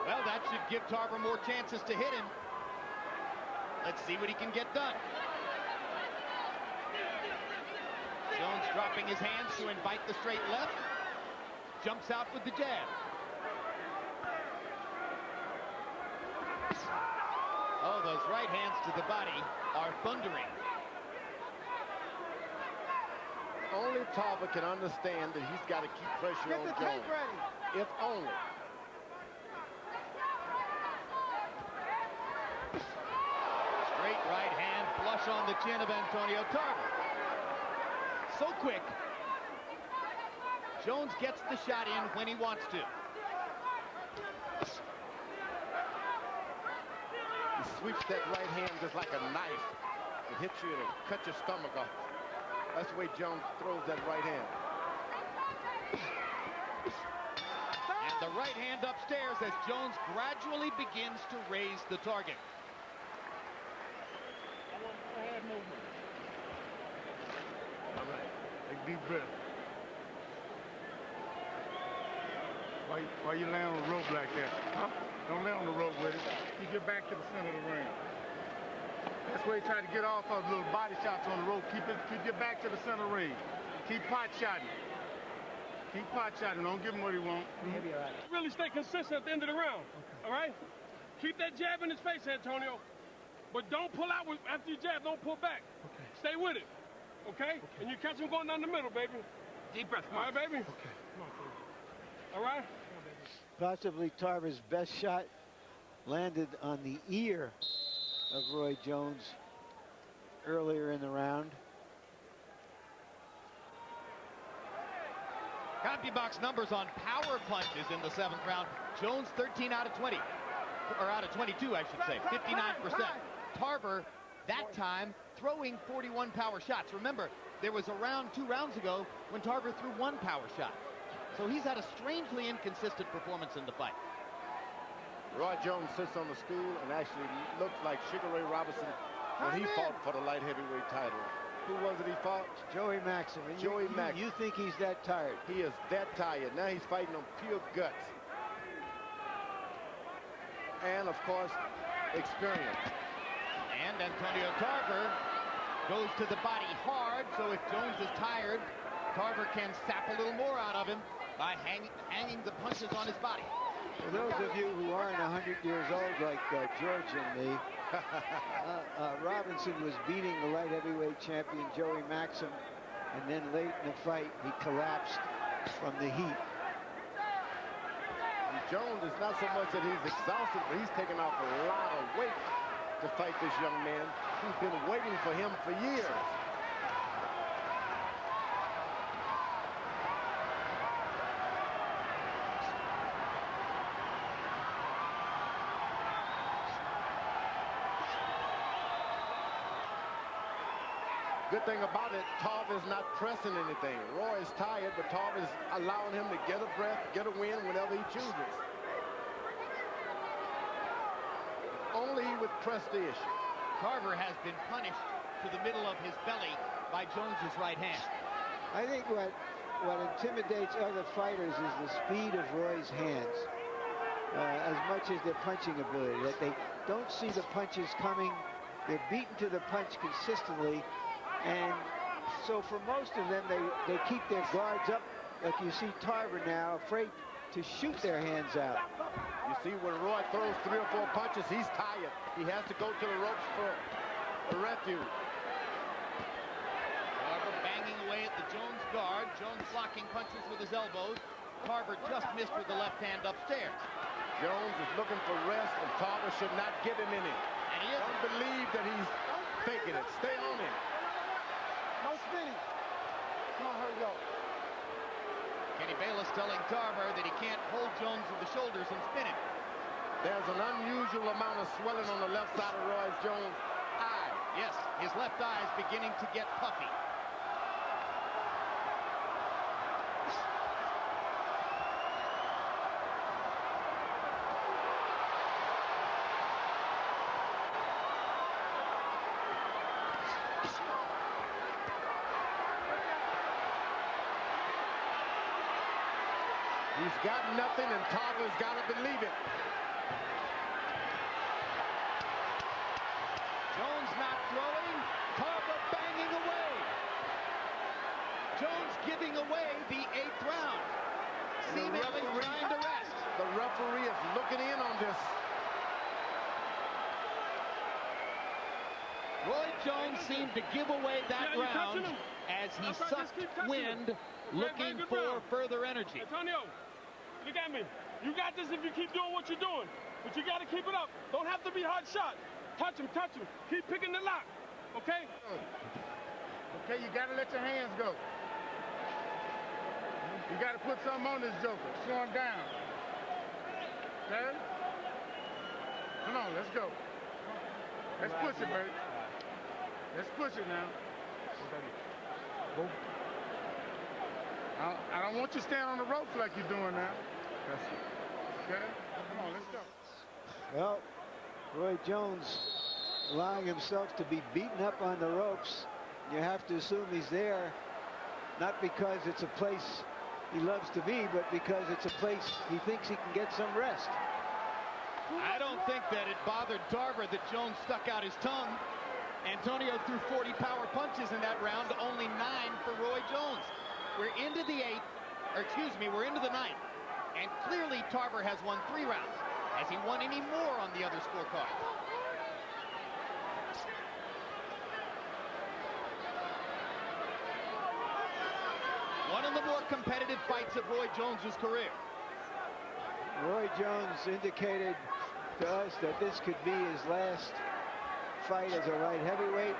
Well, that should give Tarver more chances to hit him. Let's see what he can get done. Jones dropping his hands to invite the straight left. Jumps out with the jab. Oh, those right hands to the body are thundering. Only Tarver can understand that he's got to keep pressure Get on the Jones. tape ready. If only. Straight right hand flush on the chin of Antonio Tarver. So quick. Jones gets the shot in when he wants to. He sweeps that right hand just like a knife. It hits you and it cuts your stomach off. That's the way Jones throws that right hand. And the right hand upstairs as Jones gradually begins to raise the target. I want head movement. All right. Take a deep breath. Why you lay on the rope like that? Huh? Don't lay on the rope with it. You get back to the center of the ring. That's where he tried to get off of little body shots on the rope. Keep your back to the center of the ring. Keep pot shotting. Keep pot shotting. Don't give him what he wants. He'll be all right. Really stay consistent at the end of the round. All right? Keep that jab in his face, Antonio. But don't pull out after you jab. Don't pull back. Okay. Stay with it. Okay? And you catch him going down the middle, baby. Deep breath. All right, baby? Okay. Come on, baby. All right? Possibly Tarver's best shot landed on the ear of Roy Jones earlier in the round. CompuBox numbers on power punches in the 7th round. Jones 13 out of 20. Or out of 22, I should say. 59%. Tarver, that time, throwing 41 power shots. Remember, there was a round 2 rounds ago when Tarver threw 1 power shot. So he's had a strangely inconsistent performance in the fight. Roy Jones sits on the stool and actually looks like Sugar Ray Robinson when he fought for the light heavyweight title. Who was it he fought? Joey Maxim. Joey Maxim. You think he's that tired? He is that tired. Now he's fighting on pure guts. And, of course, experience. And Antonio Tarver goes to the body hard, so if Jones is tired, Tarver can sap a little more out of him by hanging the punches on his body. For those of you who aren't 100 years old like George and me, Robinson was beating the light heavyweight champion Joey Maxim, and then late in the fight he collapsed from the heat. And Jones is not so much that he's exhausted, but he's taken off a lot of weight to fight this young man who's been waiting for him for years. Good thing about it, Tarver's not pressing anything. Roy is tired, but Tarver's allowing him to get a breath, get a win whenever he chooses. Only he would press the issue. Tarver has been punished to the middle of his belly by Jones's right hand. I think what intimidates other fighters is the speed of Roy's hands, as much as their punching ability, that they don't see the punches coming. They're beaten to the punch consistently, and so for most of them, they keep their guards up, like you see Tarver now, afraid to shoot their hands out. You see, when Roy throws 3 or 4 punches, he's tired. He has to go to the ropes for a refuge. Tarver banging away at the Jones guard. Jones blocking punches with his elbows. Tarver just missed with the left hand upstairs. Jones is looking for rest, and Tarver should not give him any. And he Don't believe that he's faking it. Stay on him. No spinning. Come on, hurry up. Kenny Bayless telling Tarver that he can't hold Jones with the shoulders and spin him. There's an unusual amount of swelling on the left side of Roy Jones' eye. Yes, his left eye is beginning to get puffy. He's got nothing, and Tarver's got to believe it. Jones not throwing, Tarver banging away. Jones giving away the 8th round. Seemingly trying to rest. The referee is looking in on this. Roy Jones seemed to give away that round as he sucked wind, looking for further energy. Antonio, look at me. You got this if you keep doing what you're doing, but you got to keep it up. Don't have to be hard shot. Touch him, touch him. Keep picking the lock, okay? Okay, you got to let your hands go. You got to put something on this joker. Slow him down. Okay? Come on, let's go. Let's push it, baby. Let's push it now. I don't want you to stand on the ropes like you're doing now. Okay? Come on, let's go. Well, Roy Jones allowing himself to be beaten up on the ropes. You have to assume he's there, not because it's a place he loves to be, but because it's a place he thinks he can get some rest. I don't think that it bothered Tarver that Jones stuck out his tongue. Antonio threw 40 power punches in that round, only 9 for Roy Jones. We're into the 8th, or excuse me, we're into the 9th. And clearly Tarver has won 3 rounds. Has he won any more on the other scorecard? One of the more competitive fights of Roy Jones's career. Roy Jones indicated to us that this could be his last fight as a light heavyweight.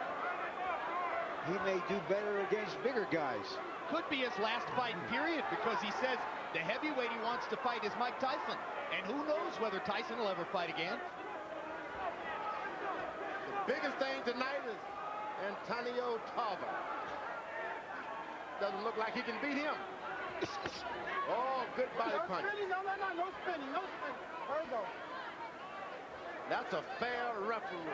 He may do better against bigger guys. Could be his last fight, period, because he says the heavyweight he wants to fight is Mike Tyson. And who knows whether Tyson will ever fight again. The biggest thing tonight is Antonio Tarver. Doesn't look like he can beat him. Oh, good body punch. No spinning, no spinning, no spinning. There we go. That's a fair referee,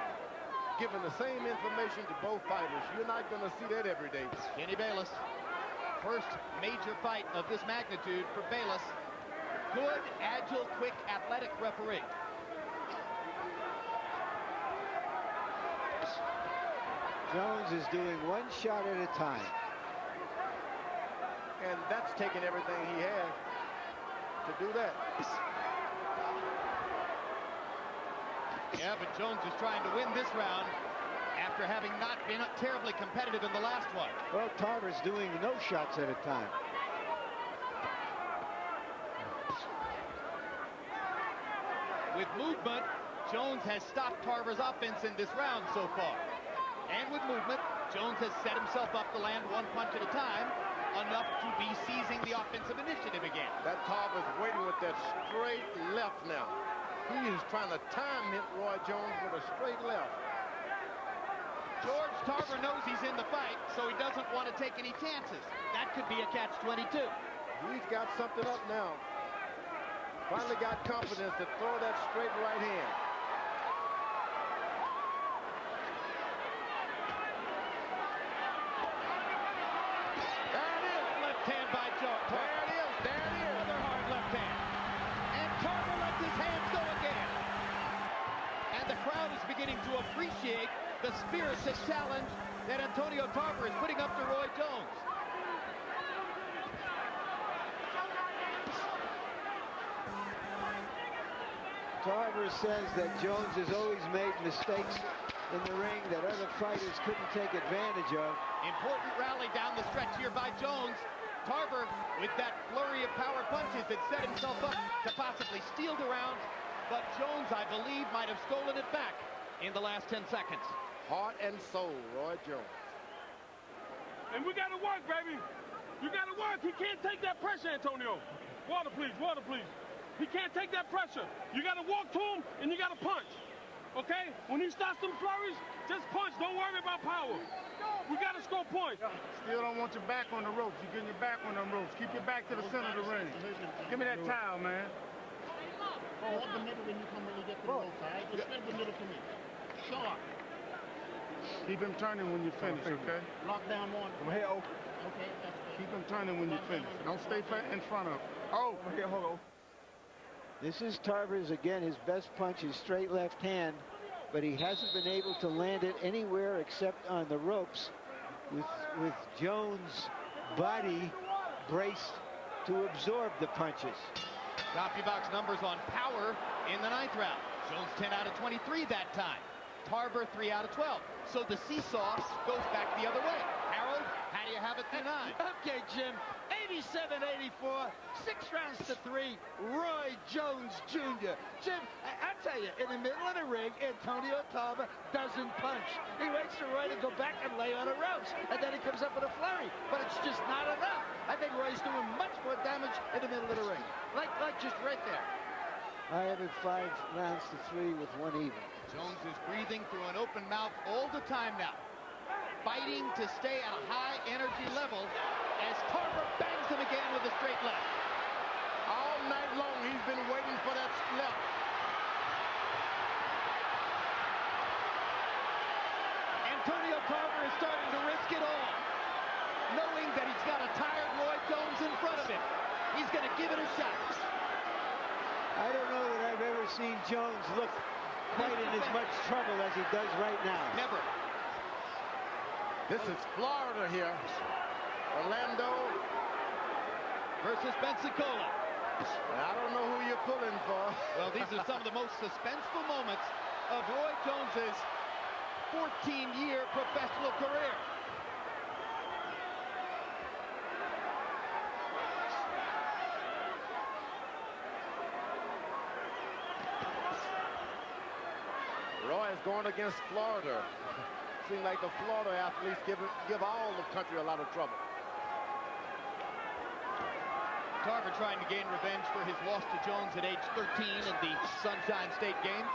giving the same information to both fighters. You're not going to see that every day. Kenny Bayless, first major fight of this magnitude for Bayless. Good, agile, quick, athletic referee. Jones is doing one shot at a time. And that's taking everything he has to do that. Yeah, but Jones is trying to win this round after having not been terribly competitive in the last one. Well, Tarver's doing no shots at a time. With movement, Jones has stopped Tarver's offense in this round so far. And with movement, Jones has set himself up to land one punch at a time, enough to be seizing the offensive initiative again. That Tarver's waiting with that straight left now. He is trying to time hit Roy Jones with a straight left. George Tarver knows he's in the fight, so he doesn't want to take any chances. That could be a catch-22. He's got something up now. Finally got confidence to throw that straight right hand. There it is. Left hand by Jones. There it is. There it is. Another hard left hand. And Tarver lets his hands go again. And the crowd is beginning to appreciate the spirited challenge that Antonio Tarver is putting up to Roy Jones. Tarver says that Jones has always made mistakes in the ring that other fighters couldn't take advantage of. Important rally down the stretch here by Jones. Tarver, with that flurry of power punches, had set himself up to possibly steal the round, but Jones, I believe, might have stolen it back in the last 10 seconds. Heart and soul, Roy Jones. And we got to work, baby. You got to work. He can't take that pressure, Antonio. Water, please. Water, please. He can't take that pressure. You got to walk to him, and you got to punch. Okay? When he starts them flurries, just punch. Don't worry about power. We got to score points. Still don't want your back on the ropes. You're getting your back on them ropes. Keep your back to the center of the ring. Give me that towel, man. Hold the middle when you come when you get to the ropes, all right? Just spin the middle for me. Sharp. Keep him turning when you finish, okay? Lock down one. Over here, oh. Okay, that's good. Keep him turning when you finish. Don't stay in front of him. Oh. Over here, hold on. This is Tarver's, again, his best punch, his straight left hand, but he hasn't been able to land it anywhere except on the ropes with Jones' body braced to absorb the punches. CompuBox numbers on power in the 9th round. Jones 10 out of 23 that time. Tarver 3 out of 12. So the seesaw goes back the other way. Harold, how do you have it through 9? Okay, Jim. 87-84, 6 rounds to 3. Roy Jones Jr. Jim, I tell you, in the middle of the ring, Antonio Tarver doesn't punch. He waits for Roy to go back and lay on the ropes, and then he comes up with a flurry. But it's just not enough. I think Roy's doing much more damage in the middle of the ring. Like just right there. I have it 5 rounds to 3 with 1 even. Jones is breathing through an open mouth all the time now, fighting to stay at a high energy level as Tarver bangs him again with a straight left. All night long, he's been waiting for that left. Antonio Tarver is starting to risk it all, knowing that he's got a tired Roy Jones in front of him. He's going to give it a shot. I don't know that I've ever seen Jones look quite in as much trouble as he does right now. Never. This is Florida here. Orlando versus Pensacola. I don't know who you're pulling for. Well, these are some of the most suspenseful moments of Roy Jones's 14-year professional career. Roy is going against Florida. Seems like the Florida athletes give all the country a lot of trouble. Tarver trying to gain revenge for his loss to Jones at age 13 in the Sunshine State Games.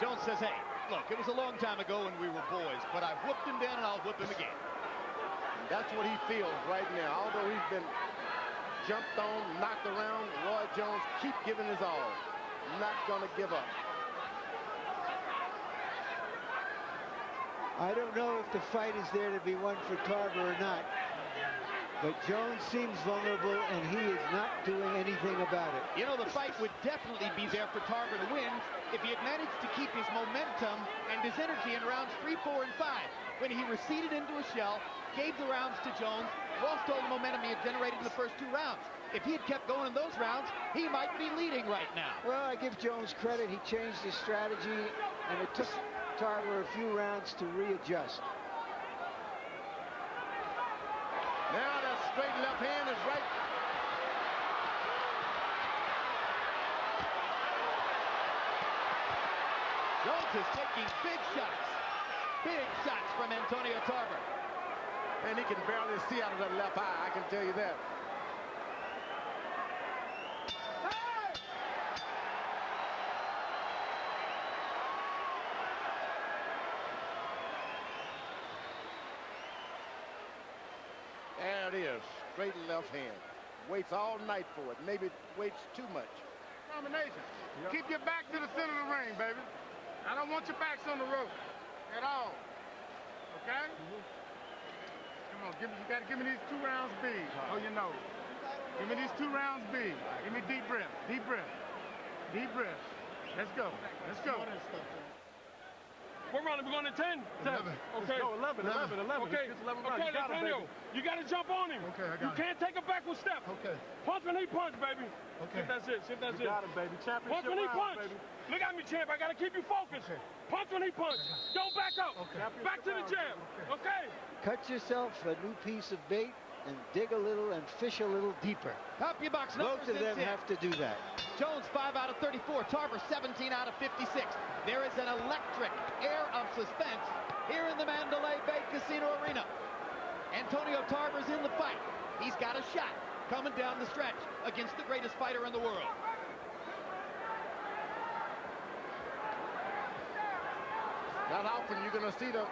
Jones says, hey, look, it was a long time ago when we were boys, but I've whooped him then and I'll whoop him again. And that's what he feels right now. Although he's been jumped on, knocked around, Roy Jones keep giving his all. Not going to give up. I don't know if the fight is there to be won for Tarver or not, but Jones seems vulnerable, and he is not doing anything about it. You know, the fight would definitely be there for Tarver to win if he had managed to keep his momentum and his energy in rounds 3, 4, and 5. When he receded into a shell, gave the rounds to Jones, lost all the momentum he had generated in the first 2 rounds. If he had kept going in those rounds, he might be leading right now. Well, I give Jones credit. He changed his strategy, and it took Tarver a few rounds to readjust. Now that straight left hand is right. Jones is taking big shots from Antonio Tarver. And he can barely see out of that left eye, I can tell you that. There it is. Straight left hand. Waits all night for it. Maybe waits too much. Combination. Yep. Keep your back to the center of the ring, baby. I don't want your backs on the rope at all. Okay? Come on, you gotta give me these 2 rounds big. Oh, you know. Give me these 2 rounds big. Give me deep breath, deep breath, deep breath. Let's go. Let's go. What round are we going to 10? 11. Okay. Let's go, 11. Okay. It's 11 rounds. Okay, You got it, Antonio, baby. you got to jump on him. Okay, I got You can't take a backward step. Okay. Punch when he punch, baby. Okay. See if that's it. See if that's You it. got it, baby. Championship Punch when he round, punch. baby. Look at me, champ. I got to keep you focused. Okay. Punch when he punch. Don't back up. Okay. Back to the jab. Okay. Cut yourself a new piece of bait and dig a little and fish a little deeper. CompuBox numbers Both of them have to do that. Jones 5 out of 34. Tarver 17 out of 56. There is an electric air of suspense here in the Mandalay Bay Casino Arena. Antonio Tarver's in the fight. He's got a shot coming down the stretch against the greatest fighter in the world. Not often you're going to see the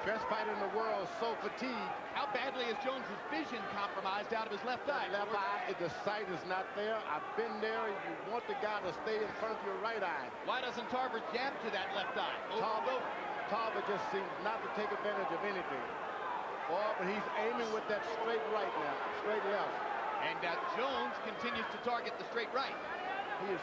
best fighter in the world so fatigued. How badly is Jones's vision compromised out of his left eye? Left eye, the sight is not there. I've been there. You want the guy to stay in front of your right eye. Why doesn't Tarver jab to that left eye? Tarver just seems not to take advantage of anything. Boy, but he's aiming with that straight right now, straight left. And Jones continues to target the straight right.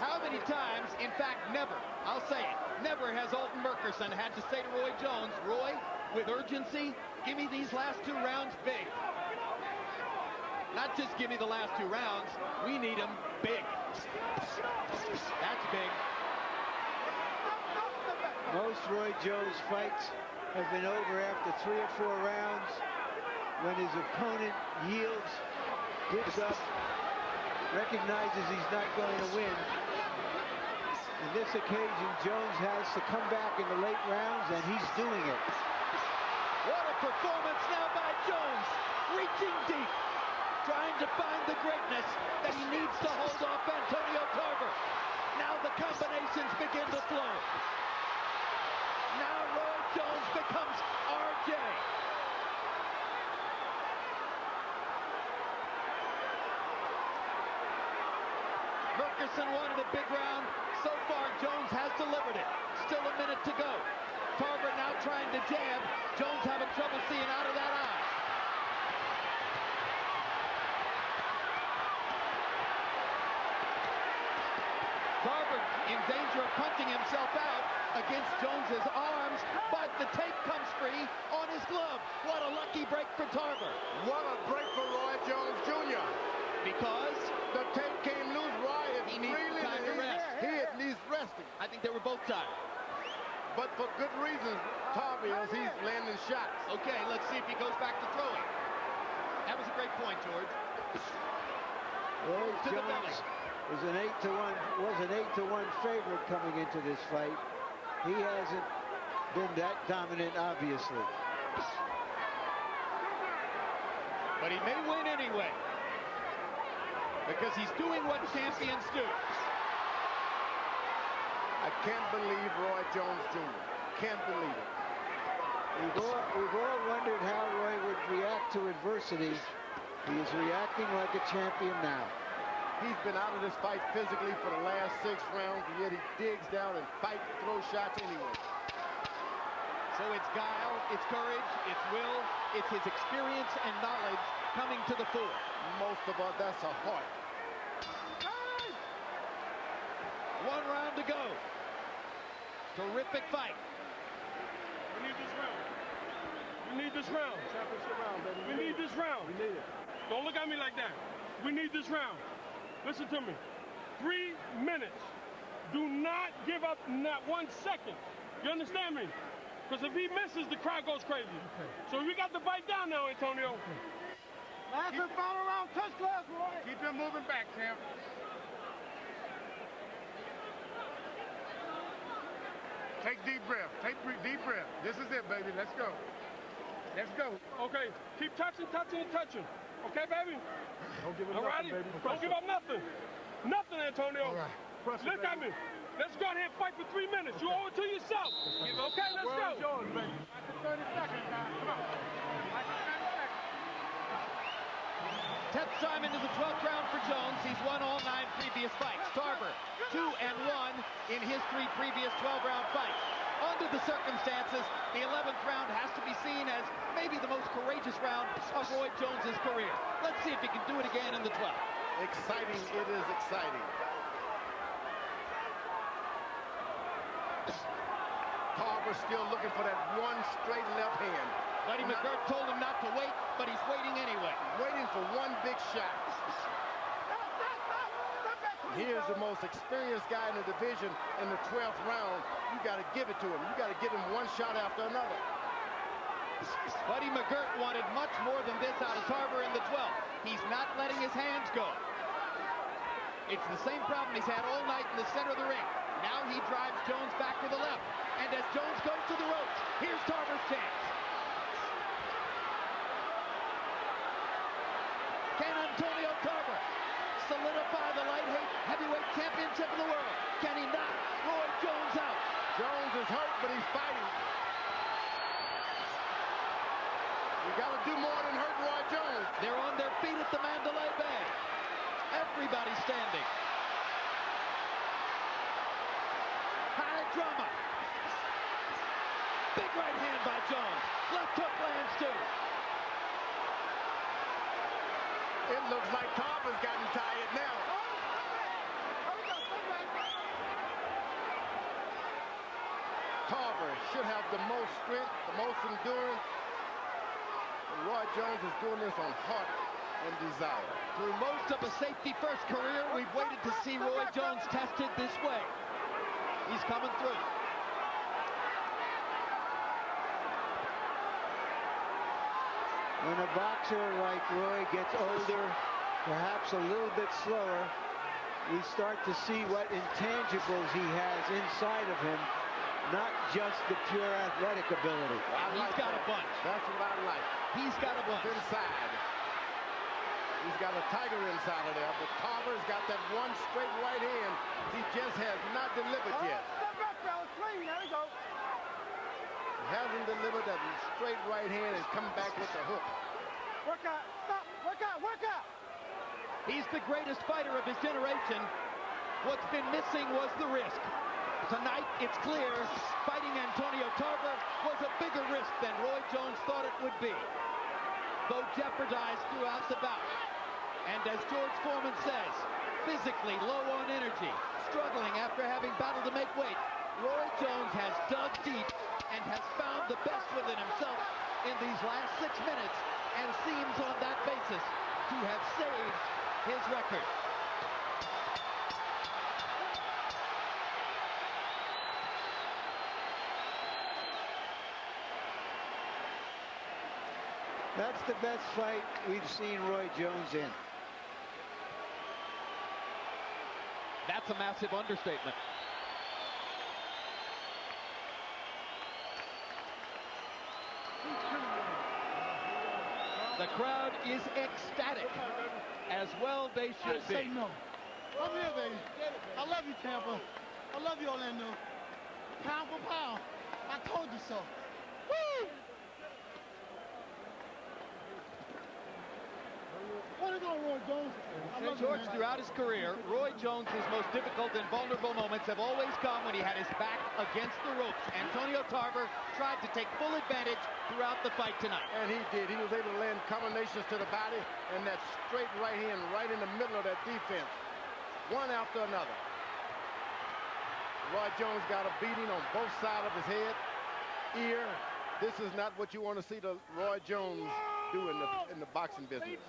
How many times, in fact, never, I'll say it, never has Alton Murkerson had to say to Roy Jones, Roy, with urgency, give me these last 2 rounds big. Not just give me the last 2 rounds, we need them big. That's big. Most Roy Jones fights have been over after 3 or 4 rounds when his opponent yields, gives up, recognizes he's not going to win. In this occasion, Jones has to come back in the late rounds, and he's doing it. What a performance now by Jones, reaching deep, trying to find the greatness that he needs to hold off Antonio Tarver. Now the combinations begin to flow. Now Roy Jones becomes RJ. Murkerson wanted a big round. So far, Jones has delivered it. Still a minute to go. Tarver now trying to jab. Jones having trouble seeing out of that eye. Tarver in danger of punching himself out against Jones's arms, but the tape comes free on his glove. What a lucky break for Tarver. What a break for Roy Jones Jr. Because the tape came loose. Roy is he needs really time to rest. He needs resting. I think they were both tired. But for good reasons, Tarver is he's landing shots. Okay, let's see if he goes back to throwing. That was a great point, George. Roy To the belly. Jones was an 8-to-1 favorite coming into this fight. He hasn't been that dominant, obviously. But he may win anyway, because he's doing what champions do. I can't believe Roy Jones Jr. Can't believe it. We've all wondered how Roy would react to adversity. He is reacting like a champion now. He's been out of this fight physically for the last 6 rounds, and yet he digs down and fights, throws shots anyway. So it's guile, it's courage, it's will, it's his experience and knowledge coming to the fore. Most of all, that's a heart. 1 round to go. Terrific fight. We need this round. We need this round. Championship round, baby. We need this round. We need it. Don't look at me like that. We need this round. Listen to me. 3 minutes. Do not give up not 1 second. You understand me? Because if he misses, the crowd goes crazy. Okay. So we got the fight down now, Antonio. Last and final round, touch glass, Roy. Keep him moving back, champ. Take deep breath. Take deep breath. This is it, baby. Let's go. Let's go. Okay. Keep touching, touching, and touching. Okay, baby? Don't give it All nothing, righty? baby. Don't give up nothing. Nothing, Antonio. All right. Look at me. Let's go ahead and fight for 3 minutes. You owe it to yourself. Okay, let's go. Yours, baby. Like 30 seconds, guys. Come on. Like 30 seconds. 10th time into the 12th round for Jones. He's won all 9 previous fights. Tarver, 2-1 in his 3 previous 12-round fights. Under the circumstances, the 11th round has to be seen as maybe the most courageous round of Roy Jones's career. Let's see if he can do it again in the 12th. Exciting, it is exciting. Tarver still looking for that one straight left hand. Buddy McGirt told him not to wait, but he's waiting anyway. Waiting for one big shot. Here's the most experienced guy in the division in the 12th round. You got to give it to him. You got to give him one shot after another. Buddy McGirt wanted much more than this out of Tarver in the 12th. He's not letting his hands go. It's the same problem he's had all night in the center of the ring. Now he drives Jones back to the left. And as Jones goes to the ropes, here's Tarver's chance. Can Antonio Tarver solidify the light heavyweight championship of the world? Can he knock Roy Jones out? Jones is hurt, but he's fighting. You got to do more than hurt Roy Jones. They're on their feet at the Mandalay Bay. Everybody's standing. High drama. Big right hand by Jones. Left hook lands too. It looks like Tarver's gotten tired now. Tarver should have the most strength, the most endurance. And Roy Jones is doing this on heart and desire. Through most of a safety-first career, we've waited to see Roy Jones tested this way. He's coming through. When a boxer like Roy gets older, perhaps a little bit slower, we start to see what intangibles he has inside of him, not just the pure athletic ability. He's got a bunch. That's what I like. He's got a bunch. Inside. He's got a tiger inside of there, but Tarver's got that one straight right hand. He just has not delivered yet. Step back, fellas, clean. There we go. Hasn't delivered that straight right hand and come back with the hook. Work out. Stop. Work out. Work out. He's the greatest fighter of his generation. What's been missing was the risk. Tonight, it's clear, fighting Antonio Tarver was a bigger risk than Roy Jones thought it would be, though jeopardized throughout the bout. And as George Foreman says, physically low on energy, struggling after having battled to make weight, Roy Jones has dug deep and has found the best within himself in these last 6 minutes and seems on that basis to have saved his record. That's the best fight we've seen Roy Jones in. That's a massive understatement. The crowd is ecstatic, as well they should be. Say no. I'm here, baby. I love you, Tampa. I love you, Orlando. Pound for pound. I told you so. Woo! What is on Roy Jones? George, throughout his career, Roy Jones' most difficult and vulnerable moments have always come when he had his back against the ropes. Antonio Tarver tried to take full advantage throughout the fight tonight. And he did. He was able to land combinations to the body and that straight right hand right in the middle of that defense. One after another. Roy Jones got a beating on both sides of his head, ear. This is not what you want to see the Roy Jones do in the boxing business.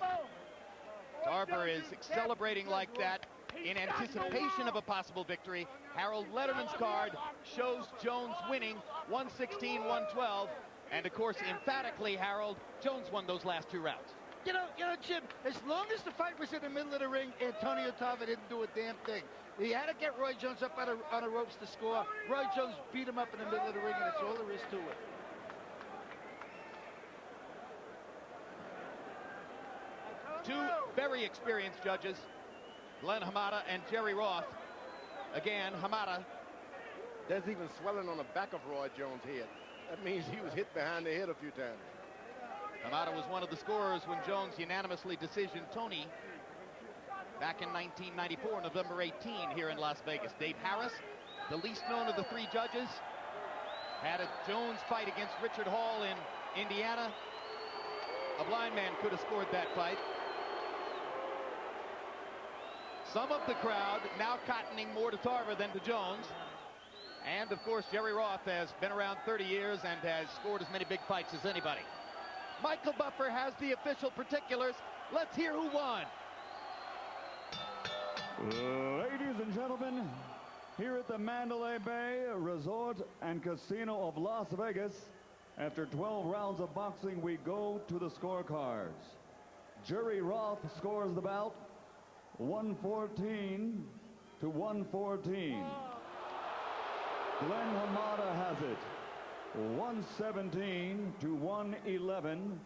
Tarver is celebrating like that in anticipation of a possible victory. Harold Letterman's card shows Jones winning 116-112. And of course, emphatically, Harold, Jones won those last 2 rounds. You know, Jim, as long as the fight was in the middle of the ring, Antonio Tarver didn't do a damn thing. He had to get Roy Jones up on the ropes to score. Roy Jones beat him up in the middle of the ring, and that's all there is to it. Two very experienced judges, Glenn Hamada and Jerry Roth. Again, Hamada. There's even swelling on the back of Roy Jones' head. That means he was hit behind the head a few times. Hamada was one of the scorers when Jones unanimously decisioned Tony back in 1994, November 18, here in Las Vegas. Dave Harris, the least known of the three judges, had a Jones fight against Richard Hall in Indiana. A blind man could have scored that fight. Some of the crowd now cottoning more to Tarver than to Jones. And, of course, Jerry Roth has been around 30 years and has scored as many big fights as anybody. Michael Buffer has the official particulars. Let's hear who won. Ladies and gentlemen, here at the Mandalay Bay Resort and Casino of Las Vegas, after 12 rounds of boxing, we go to the scorecards. Jerry Roth scores the bout 114 to 114. Glenn Hamada has it 117 to 111,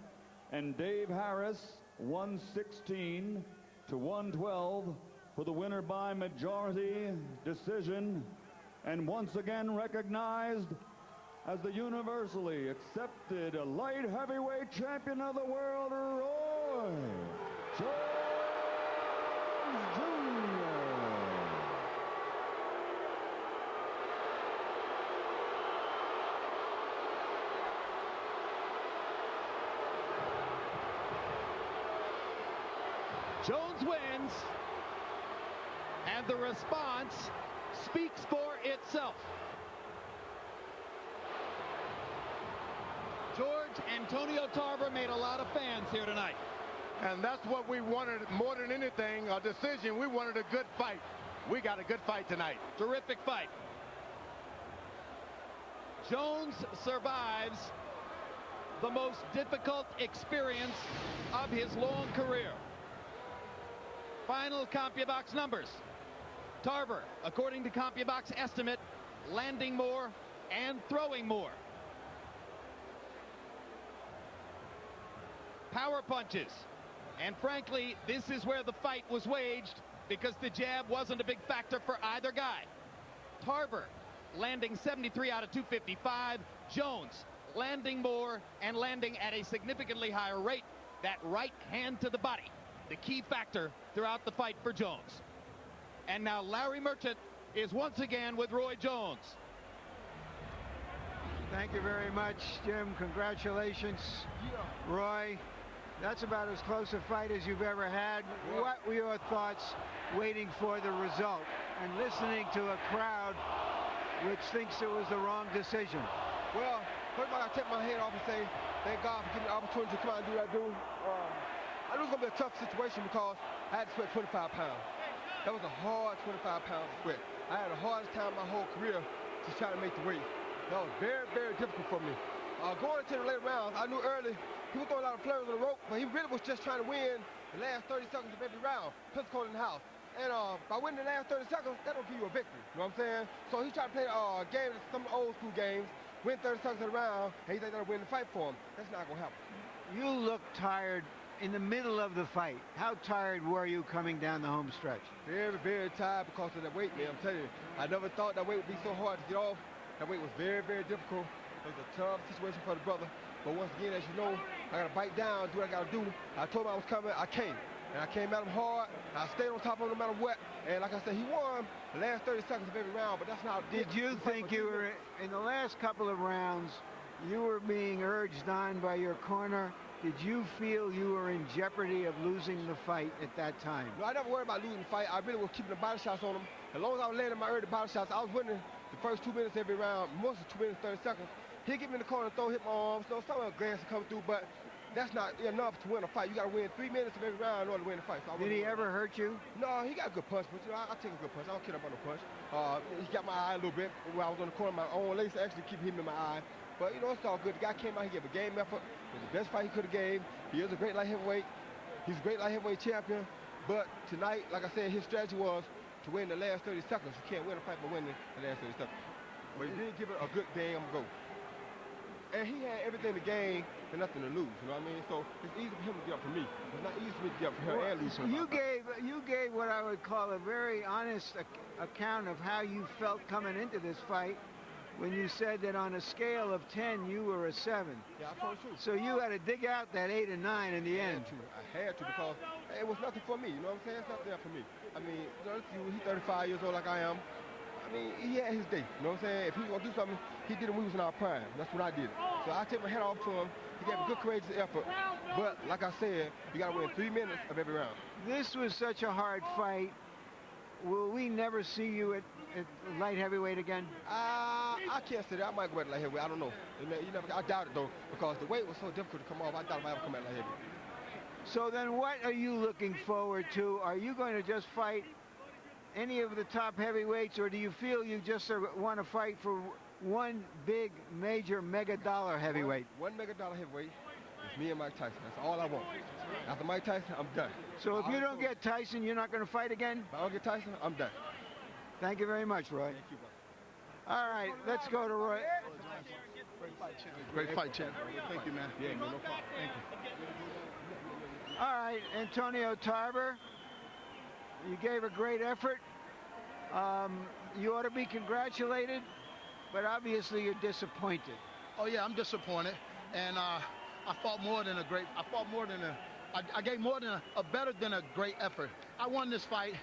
and Dave Harris 116 to 112 for the winner by majority decision, and once again recognized as the universally accepted light heavyweight champion of the world, Roy Jones Jr. Jones wins, and the response speaks for itself. George, Antonio Tarver made a lot of fans here tonight. And that's what we wanted more than anything, a decision. We wanted a good fight. We got a good fight tonight. Terrific fight. Jones survives the most difficult experience of his long career. Final CompuBox numbers. Tarver, according to CompuBox estimate, landing more and throwing more. Power punches. And frankly, this is where the fight was waged because the jab wasn't a big factor for either guy. Tarver landing 73 out of 255. Jones landing more and landing at a significantly higher rate. That right hand to the body, the key factor throughout the fight for Jones. And now Larry Merchant is once again with Roy Jones. Thank you very much, Jim. Congratulations, Roy. That's about as close a fight as you've ever had. What were your thoughts waiting for the result and listening to a crowd which thinks it was the wrong decision? Well, first of all, I take my head off and say, thank God for giving me the opportunity to come out and do what I do. I knew it was going to be a tough situation because I had to sweat 25 pounds. That was a hard 25 pounds to sweat. I had the hardest time my whole career to try to make the weight. That was very, very difficult for me. Going into the later rounds, I knew early he was throwing a lot of flurries on the rope, but he really was just trying to win the last 30 seconds of every round. Pensacola in the house. And by winning the last 30 seconds, that don't give you a victory. You know what I'm saying? So he tried to play a game, some old school games, win 30 seconds of the round, and he think that'll win the fight for him. That's not going to happen. You look tired in the middle of the fight. How tired were you coming down the home stretch? Very, very tired because of that weight, man. I'm telling you. I never thought that weight would be so hard to get off. That weight was very, very difficult. It was a tough situation for the brother. But once again, as you know, I got to bite down, do what I got to do. I told him I was coming. I came. And I came at him hard. I stayed on top of him no matter what. And like I said, he won the last 30 seconds of every round, but that's not... Did you think you were, in the last couple of rounds, you were being urged on by your corner? Did you feel you were in jeopardy of losing the fight at that time? No, I never worried about losing the fight. I really was keeping the body shots on him. As long as I was landing my early body shots, I was winning the first 2 minutes every round, most of 2 minutes, 30 seconds. He'd get me in the corner and throw, hit my arms. So some of the glance would come through, but that's not enough to win a fight. You got to win 3 minutes of every round in order to win a fight. So did he ever hurt you? No, he got a good punch, but you know, I take a good punch. I don't care about no punch. He got my eye a little bit. When I was on the corner, my own lace actually keep hitting in my eye. But, you know, it's all good. The guy came out, he gave a game effort. It was the best fight he could have gave. He is a great light heavyweight. He's a great light heavyweight champion. But tonight, like I said, his strategy was to win the last 30 seconds. You can't win a fight by winning the last 30 seconds. But he did give it a good damn go. And he had everything to gain and nothing to lose, you know what I mean? So it's easy for him to get up for me. It's not easy for me to get up for him and lose for him. You gave what I would call a very honest account of how you felt coming into this fight. when you said that on a scale of 10, you were a 7. Yeah, I told you. So you had to dig out that 8 and 9 in the end. I had to because it was nothing for me. You know what I'm saying? It's nothing there for me. I mean, he's 35 years old like I am. I mean, he had his day. You know what I'm saying? If he was going to do something, he did it when we was in our prime. That's what I did. So I take my hat off to him. He gave a good, courageous effort. But like I said, you got to win 3 minutes of every round. This was such a hard fight. Will we never see you at light heavyweight again? I can't say that. I might go at light heavyweight. I don't know. I doubt it, though, because the weight was so difficult to come off. I doubt if I ever come at light heavyweight. So then what are you looking forward to? Are you going to just fight any of the top heavyweights, or do you feel you just want to fight for one big, major, mega-dollar heavyweight? One mega-dollar heavyweight is me and Mike Tyson. That's all I want. After Mike Tyson, I'm done. So if you don't get Tyson, you're not going to fight again? If I don't get Tyson, I'm done. Thank you very much, Roy. Thank you, brother. All right, let's go to Roy. Great fight, champ. Thank you, man. Yeah, man, no problem. Thank you. All right, Antonio Tarver, you gave a great effort. You ought to be congratulated, but obviously you're disappointed. Oh yeah, I'm disappointed, and I fought more than a great. I gave more than a better than a great effort. I won this fight,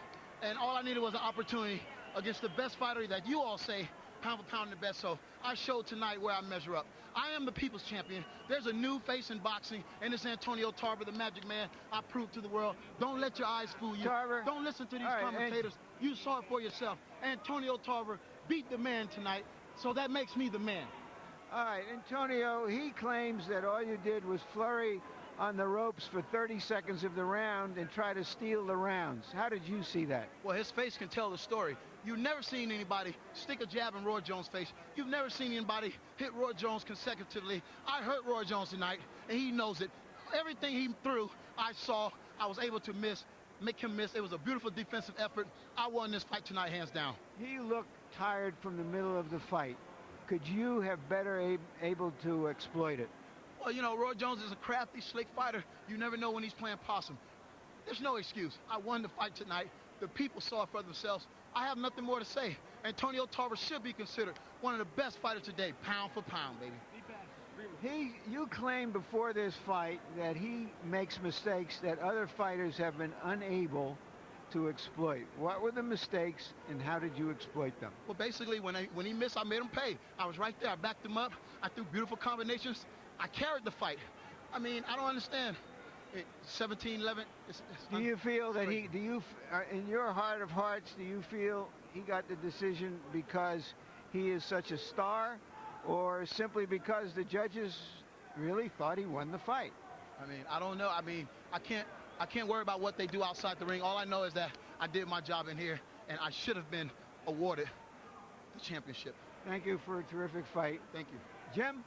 and all I needed was an opportunity against the best fighter that you all say pound for pound the best. So I showed tonight where I measure up. I am the people's champion. There's a new face in boxing, and it's Antonio Tarver, the Magic Man. I proved to the world. Don't let your eyes fool you. Tarver. Don't listen to these commentators. You saw it for yourself. Antonio Tarver beat the man tonight, so that makes me the man. All right, Antonio, he claims that all you did was flurry on the ropes for 30 seconds of the round and try to steal the rounds. How did you see that? Well, his face can tell the story. You've never seen anybody stick a jab in Roy Jones' face. You've never seen anybody hit Roy Jones consecutively. I hurt Roy Jones tonight, and he knows it. Everything he threw, I saw. I was able to make him miss. It was a beautiful defensive effort. I won this fight tonight, hands down. He looked tired from the middle of the fight. Could you have better able to exploit it? Well, you know, Roy Jones is a crafty, slick fighter. You never know when he's playing possum. There's no excuse. I won the fight tonight. The people saw it for themselves. I have nothing more to say. Antonio Tarver should be considered one of the best fighters today, pound for pound, baby. You claimed before this fight that he makes mistakes that other fighters have been unable to exploit. What were the mistakes, and how did you exploit them? Well, basically, when he missed, I made him pay. I was right there. I backed him up. I threw beautiful combinations. I carried the fight. I mean, I don't understand. 17-11. Do you feel that in your heart of hearts, do you feel he got the decision because he is such a star, or simply because the judges really thought he won the fight? I mean, I don't know. I mean, I can't worry about what they do outside the ring. All I know is that I did my job in here, and I should have been awarded the championship. Thank you for a terrific fight. Thank you. Jim?